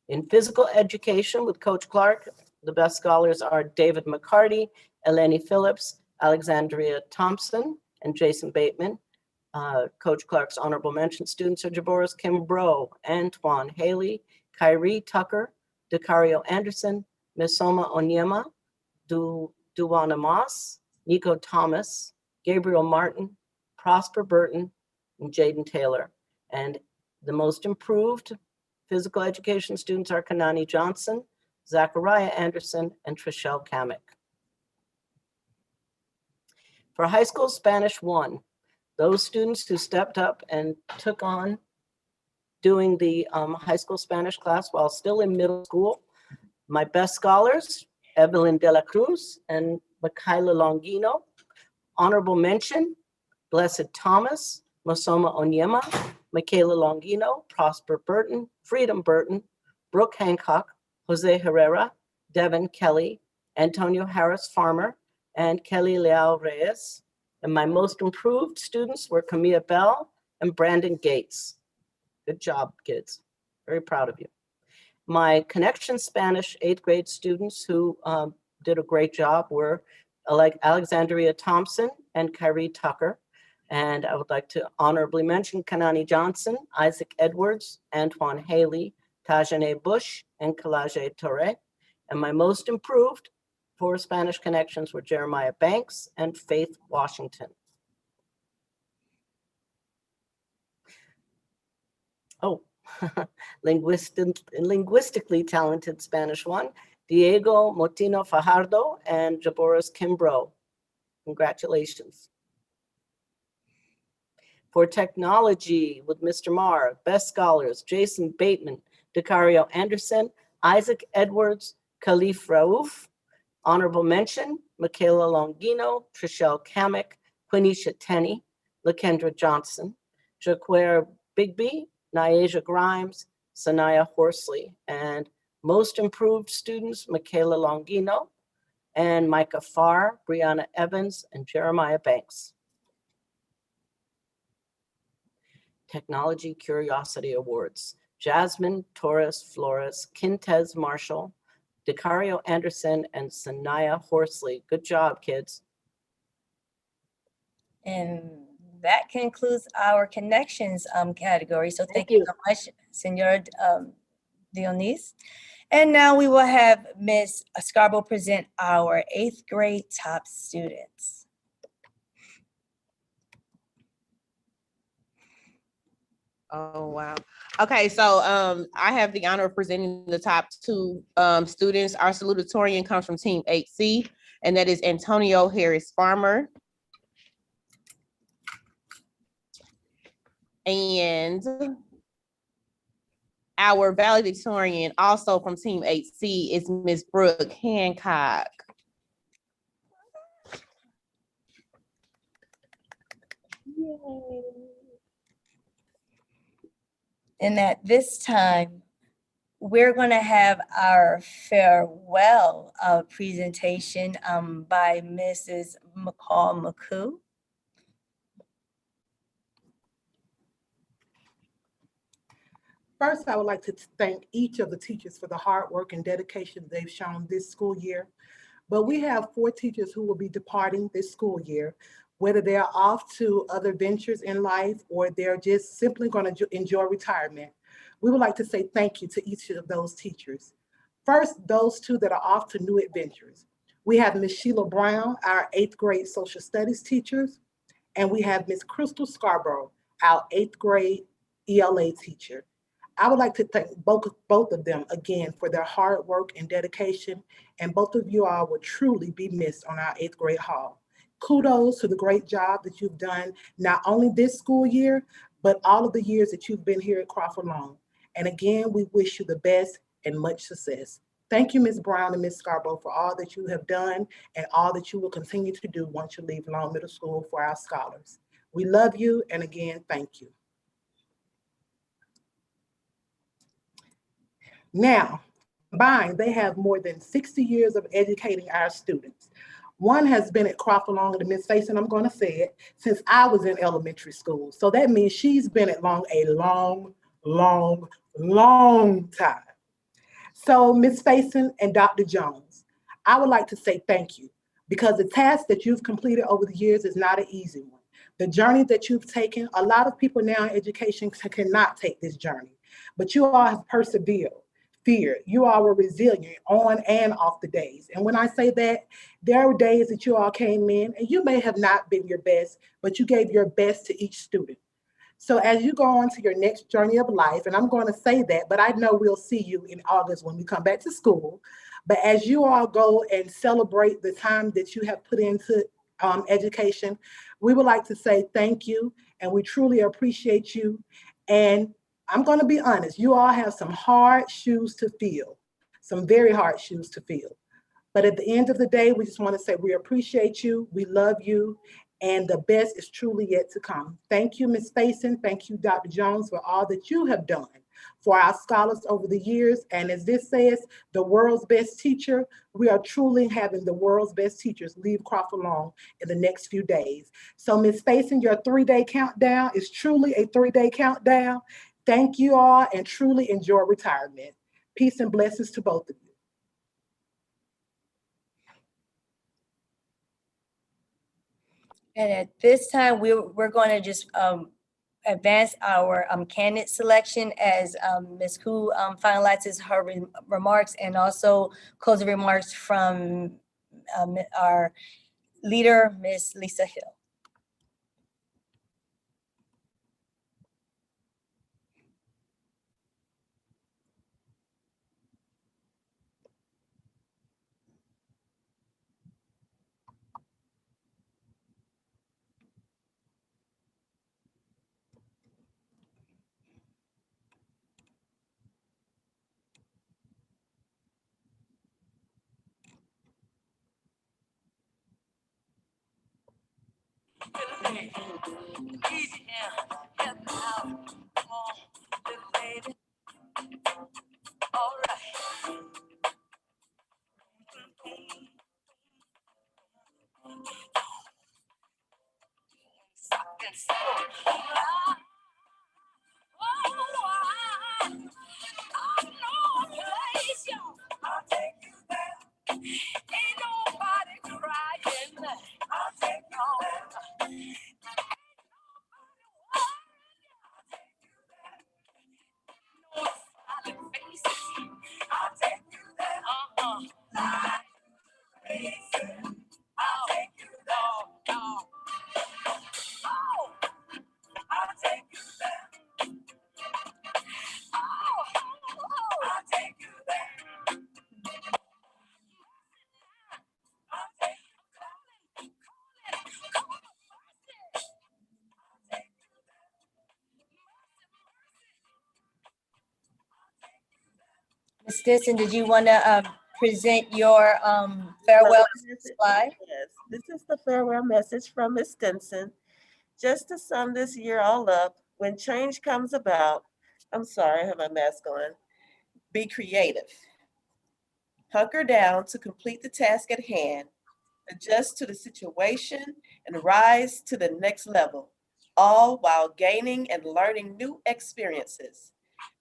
In physical education with Coach Clark, the best scholars are David McCarty, Eleni Phillips, Alexandria Thompson, and Jason Bateman. Coach Clark's honorable mention students are Jaboris Kimbrough, Antoine Haley, Kyrie Tucker, Decario Anderson, Misoma Onyema, Duwana Moss, Nico Thomas, Gabriel Martin, Prosper Burton, and Jaden Taylor. And the most improved physical education students are Kanani Johnson, Zachariah Anderson, and Trishelle Kamek. For high school Spanish 1, those students who stepped up and took on doing the high school Spanish class while still in middle school, my best scholars, Evelyn De La Cruz and Michaela Longino. Honorable mention, Blessed Thomas, Masoma Onyema, Michaela Longino, Prosper Burton, Freedom Burton, Brooke Hancock, Jose Herrera, Devin Kelly, Antonio Harris Farmer, and Kelly Leal Reyes. And my most improved students were Camilla Bell and Brandon Gates. Good job, kids. Very proud of you. My Connection Spanish 8th grade students who did a great job were Alexandria Thompson and Kyrie Tucker. And I would like to honorably mention Kanani Johnson, Isaac Edwards, Antoine Haley, Tajane Bush, and Kalaje Torre. And my most improved for Spanish connections were Jeremiah Banks and Faith Washington. Oh, linguistically talented Spanish 1, Diego Motino Fajardo and Jaboris Kimbrough. Congratulations. For technology with Mr. Marr, best scholars, Jason Bateman, Decario Anderson, Isaac Edwards, Khalif Raouf. Honorable mention, Michaela Longino, Trishelle Kamek, Quenisha Tenney, Lakendra Johnson, Jaquare Bigby, Niaja Grimes, Sanaya Horsley, and most improved students, Michaela Longino, and Micah Farr, Brianna Evans, and Jeremiah Banks. Technology Curiosity Awards, Jasmine Torres Flores, Quintez Marshall, Decario Anderson, and Sanaya Horsley. Good job, kids. And that concludes our connections category. So thank you so much, Senor Dionise. And now we will have Ms. Scarborough present our 8th grade top students. Oh, wow. Okay, so I have the honor of presenting the top 2 students. Our salutatorian comes from Team 8C, and that is Antonio Harris Farmer. And our valedictorian, also from Team 8C, is Ms. Brooke Hancock. Yay. And at this time, we're going to have our farewell presentation by Mrs. McCall-McCoo. First, I would like to thank each of the teachers for the hard work and dedication they've shown this school year. But we have 4 teachers who will be departing this school year, whether they're off to other ventures in life or they're just simply going to enjoy retirement. We would like to say thank you to each of those teachers. First, those 2 that are off to new adventures. We have Ms. Sheila Brown, our 8th grade social studies teachers, and we have Ms. Crystal Scarborough, our 8th grade ELA teacher. I would like to thank both of them again for their hard work and dedication, and both of you all will truly be missed on our 8th grade hall. Kudos to the great job that you've done, not only this school year, but all of the years that you've been here at Crawford Long. And again, we wish you the best and much success. Thank you, Ms. Brown and Ms. Scarborough, for all that you have done and all that you will continue to do once you leave Long Middle School for our scholars. We love you, and again, thank you. Now, combined, they have more than 60 years of educating our students. One has been at Crawford Long, and Ms. Faison, I'm going to say it, since I was in elementary school. So that means she's been at Long a long time. So Ms. Faison and Dr. Jones, I would like to say thank you, because the task that you've completed over the years is not an easy one. The journey that you've taken, a lot of people now in education cannot take this journey, but you all have persevered. You all were resilient on and off the days. And when I say that, there were days that you all came in and you may have not been your best, but you gave your best to each student. So as you go on to your next journey of life, and I'm going to say that, but I know we'll see you in August when we come back to school. But as you all go and celebrate the time that you have put into education, we would like to say thank you, and we truly appreciate you. And I'm going to be honest, you all have some hard shoes to fill, some very hard shoes to fill. But at the end of the day, we just want to say we appreciate you, we love you, and the best is truly yet to come. Thank you, Ms. Faison. Thank you, Dr. Jones, for all that you have done for our scholars over the years. And as this says, the world's best teacher, we are truly having the world's best teachers leave Crawford Long in the next few days. So Ms. Faison, your 3-day countdown is truly a 3-day countdown. Thank you all, and truly enjoy retirement. Peace and blessings to both of you. And at this time, we're going to just advance our candidate selection as Ms. Koo finalizes her remarks, and also closing remarks from our leader, Ms. Lisa Hill. Stinson, did you want to present your farewell slide? Yes, this is the farewell message from Ms. Stinson. Just to sum this year all up, when change comes about, I'm sorry, I have my mask on. Be creative. Hunker down to complete the task at hand, adjust to the situation, and rise to the next level, all while gaining and learning new experiences.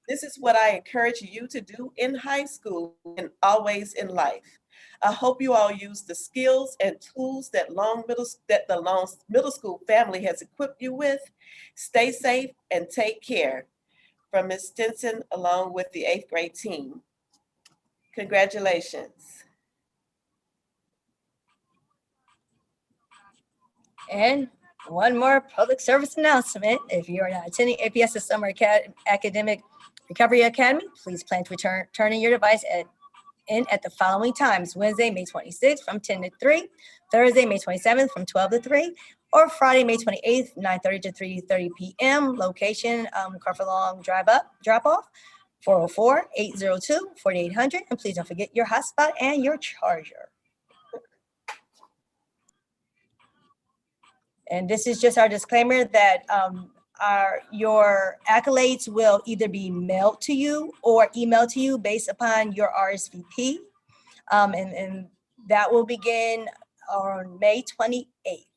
This is what I encourage you to do in high school and always in life. I hope you all use the skills and tools that the Long Middle School family has equipped you with. Stay safe and take care. From Ms. Stinson, along with the 8th grade team. Congratulations. And one more public service announcement. If you are not attending APS's Summer Academic Recovery Academy, please plan to turn in your device at the following times: Wednesday, May 26th from 10 to 3, Thursday, May 27th from 12 to 3, or Friday, May 28th, 9:30 to 3:30 p.m. Location, Carfalong drop off, 404-802-4800. And please don't forget your hotspot and your charger. And this is just our disclaimer that your accolades will either be mailed to you or emailed to you based upon your RSVP. And that will begin on May 28th.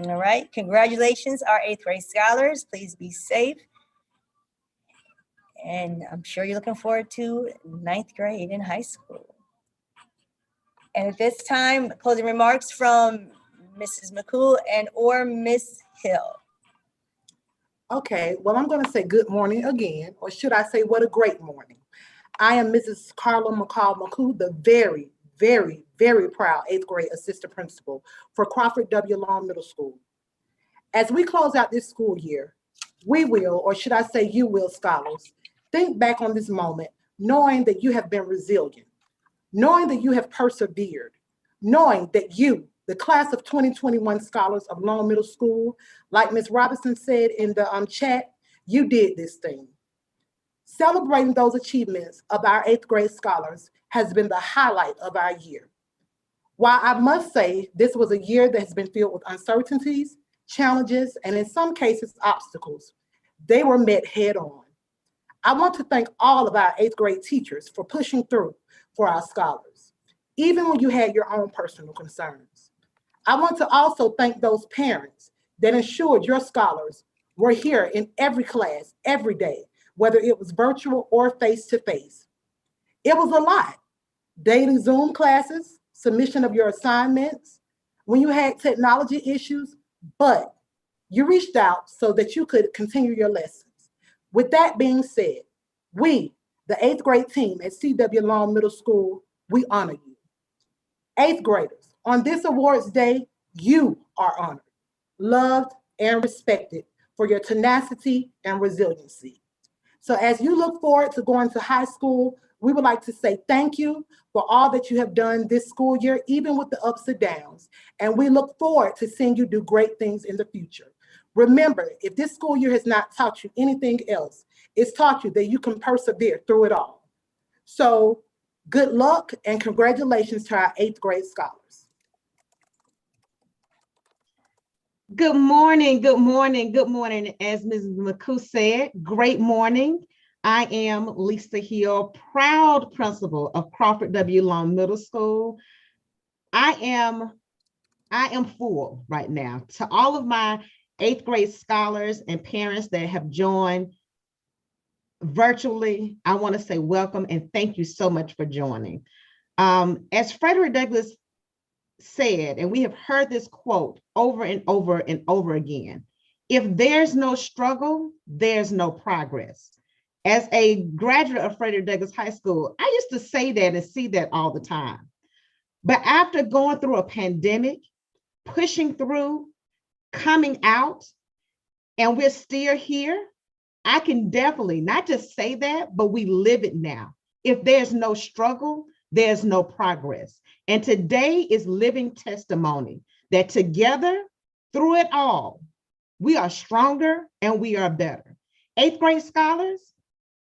All right, congratulations, our 8th grade scholars. Please be safe. And I'm sure you're looking forward to 9th grade in high school. And at this time, closing remarks from Mrs. McCool and or Miss Hill. Okay, well, I'm going to say good morning again, or should I say what a great morning. I am Mrs. Carla McCall-McCool, the very, very, very proud 8th grade assistant principal for Crawford W. Long Middle School. As we close out this school year, we will, or should I say you will, scholars, think back on this moment, knowing that you have been resilient, knowing that you have persevered, knowing that you, the class of 2021 scholars of Long Middle School, like Ms. Robinson said in the chat, you did this thing. Celebrating those achievements of our 8th grade scholars has been the highlight of our year. While I must say this was a year that has been filled with uncertainties, challenges, and in some cases, obstacles, they were met head on. I want to thank all of our 8th grade teachers for pushing through for our scholars, even when you had your own personal concerns. I want to also thank those parents that ensured your scholars were here in every class, every day, whether it was virtual or face-to-face. It was a lot. Daily Zoom classes, submission of your assignments, when you had technology issues, but you reached out so that you could continue your lessons. With that being said, we, the 8th grade team at CW Long Middle School, we honor you. 8th graders, on this awards day, you are honored, loved, and respected for your tenacity and resiliency. So as you look forward to going to high school, we would like to say thank you for all that you have done this school year, even with the ups and downs. And we look forward to seeing you do great things in the future. Remember, if this school year has not taught you anything else, it's taught you that you can persevere through it all. So good luck and congratulations to our 8th grade scholars. Good morning, good morning, good morning. As Mrs. McCool said, great morning. I am Lisa Hill, proud principal of Crawford W. Long Middle School. I am full right now. To all of my 8th grade scholars and parents that have joined virtually, I want to say welcome and thank you so much for joining. As Frederick Douglass said, and we have heard this quote over and over and over again, if there's no struggle, there's no progress. As a graduate of Frederick Douglass High School, I used to say that and see that all the time. But after going through a pandemic, pushing through, coming out, and we're still here, I can definitely not just say that, but we live it now. If there's no struggle, there's no progress. And today is living testimony that together, through it all, we are stronger and we are better. 8th grade scholars,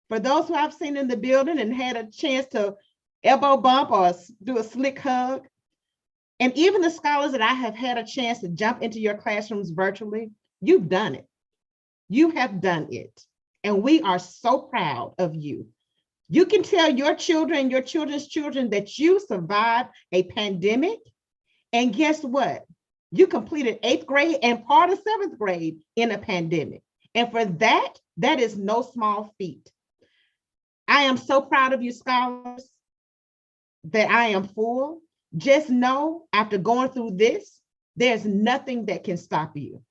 For those who I've seen in the building and had a chance to elbow bump or do a slick hug, and even the scholars that I have had a chance to jump into your classrooms virtually, you've done it. You have done it. And we are so proud of you. You can tell your children, your children's children that you survived a pandemic. And guess what? You completed 8th grade and part of 7th grade in a pandemic. And for that, that is no small feat. I am so proud of you, scholars, that I am full. Just know, after going through this, there's nothing that can stop you.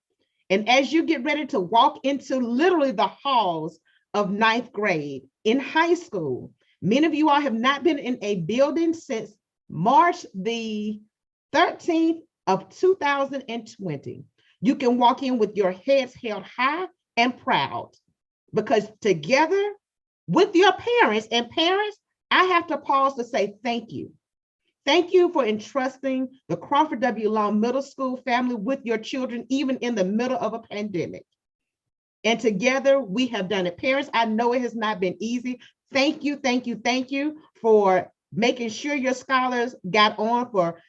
And as you get ready to walk into literally the halls of 9th grade in high school, many of you all have not been in a building since March the 13th of 2020. You can walk in with your heads held high and proud, because together with your parents, and parents, I have to pause to say thank you. Thank you for entrusting the Crawford W. Long Middle School family with your children, even in the middle of a pandemic. And together we have done it. Parents, I know it has not been easy. Thank you, thank you, thank you for making sure your scholars got on, for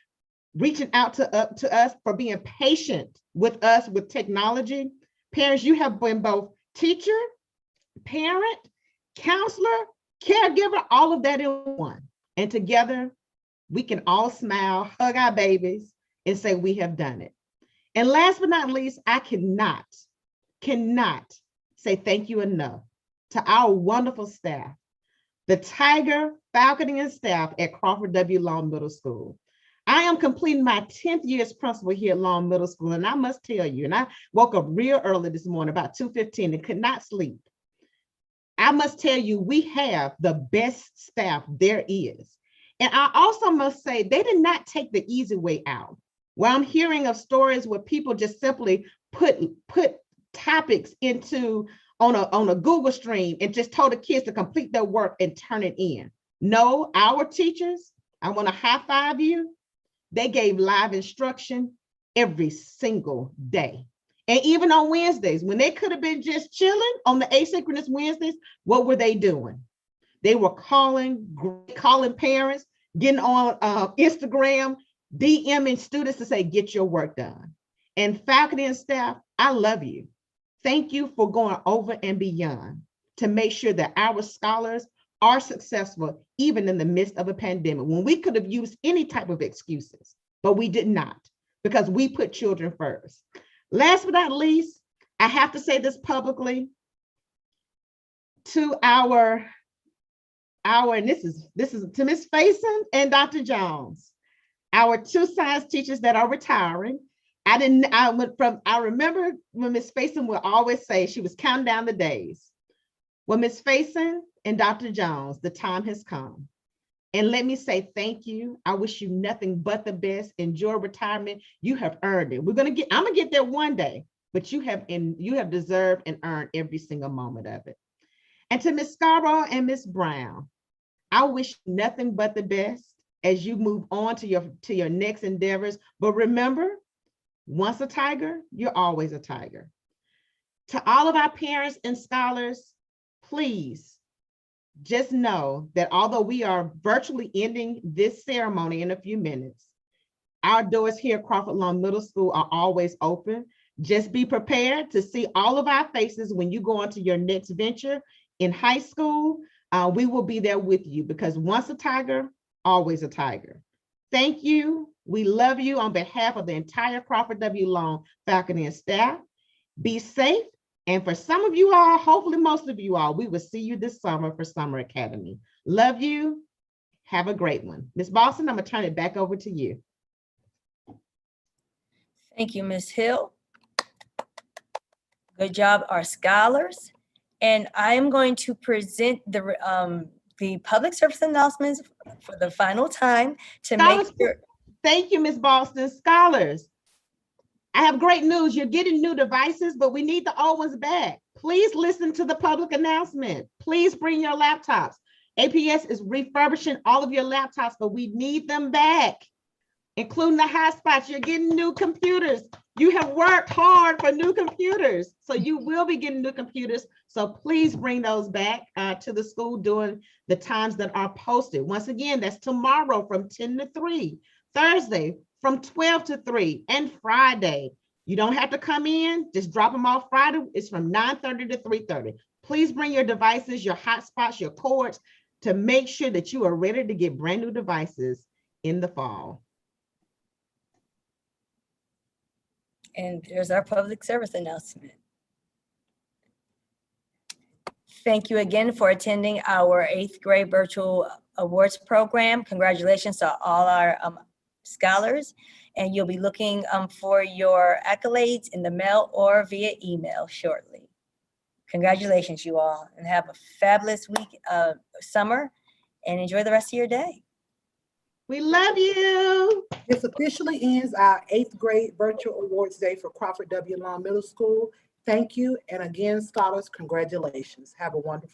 reaching out to us, for being patient with us with technology. Parents, you have been both teacher, parent, counselor, caregiver, all of that in one. And together, we can all smile, hug our babies, and say we have done it. And last but not least, I cannot say thank you enough to our wonderful staff, the Tiger, faculty, and staff at Crawford W. Long Middle School. I am completing my 10th year as principal here at Long Middle School, and I must tell you, and I woke up real early this morning, about 2:15, and could not sleep. I must tell you, we have the best staff there is. And I also must say, they did not take the easy way out. Well, I'm hearing of stories where people just simply put topics on a Google stream and just told the kids to complete their work and turn it in. No, our teachers, I want to high five you. They gave live instruction every single day. And even on Wednesdays, when they could have been just chilling on the asynchronous Wednesdays, what were they doing? They were calling parents, getting on Instagram, DMing students to say, get your work done. And faculty and staff, I love you. Thank you for going over and beyond to make sure that our scholars are successful, even in the midst of a pandemic, when we could have used any type of excuses, but we did not, because we put children first. Last but not least, I have to say this publicly to our and this is to Ms. Faison and Dr. Jones, our 2 science teachers that are retiring. I remember when Ms. Faison would always say she was counting down the days. Well, Ms. Faison and Dr. Jones, the time has come. And let me say thank you. I wish you nothing but the best. Enjoy retirement. You have earned it. I'm gonna get there one day, but you have deserved and earned every single moment of it. And to Ms. Scarborough and Ms. Brown, I wish you nothing but the best as you move on to your next endeavors. But remember, once a Tiger, you're always a Tiger. To all of our parents and scholars, please just know that although we are virtually ending this ceremony in a few minutes, our doors here at Crawford Long Middle School are always open. Just be prepared to see all of our faces when you go on to your next venture in high school. We will be there with you, because once a Tiger, always a Tiger. Thank you. We love you on behalf of the entire Crawford W. Long faculty and staff. Be safe. And for some of you all, hopefully most of you all, we will see you this summer for Summer Academy. Love you. Have a great one. Ms. Boston, I'm gonna turn it back over to you. Thank you, Ms. Hill. Good job, our scholars. And I'm going to present the public service announcements for the final time to Scholars, make sure. Thank you, Ms. Boston. Scholars, I have great news. You're getting new devices, but we need the old ones back. Please listen to the public announcement. Please bring your laptops. APS is refurbishing all of your laptops, but we need them back, including the hotspots. You're getting new computers. You have worked hard for new computers, so you will be getting new computers. So please bring those back to the school during the times that are posted. Once again, that's tomorrow from 10 to 3, Thursday from 12 to 3, and Friday. You don't have to come in, just drop them off Friday. It's from 9:30 to 3:30. Please bring your devices, your hotspots, your cords to make sure that you are ready to get brand new devices in the fall. And there's our public service announcement. Thank you again for attending our 8th grade virtual awards program. Congratulations to all our scholars, and you'll be looking for your accolades in the mail or via email shortly. Congratulations, you all, and have a fabulous week, summer, and enjoy the rest of your day. We love you. This officially ends our 8th grade virtual awards day for Crawford W. Long Middle School. Thank you. And again, scholars, congratulations. Have a wonderful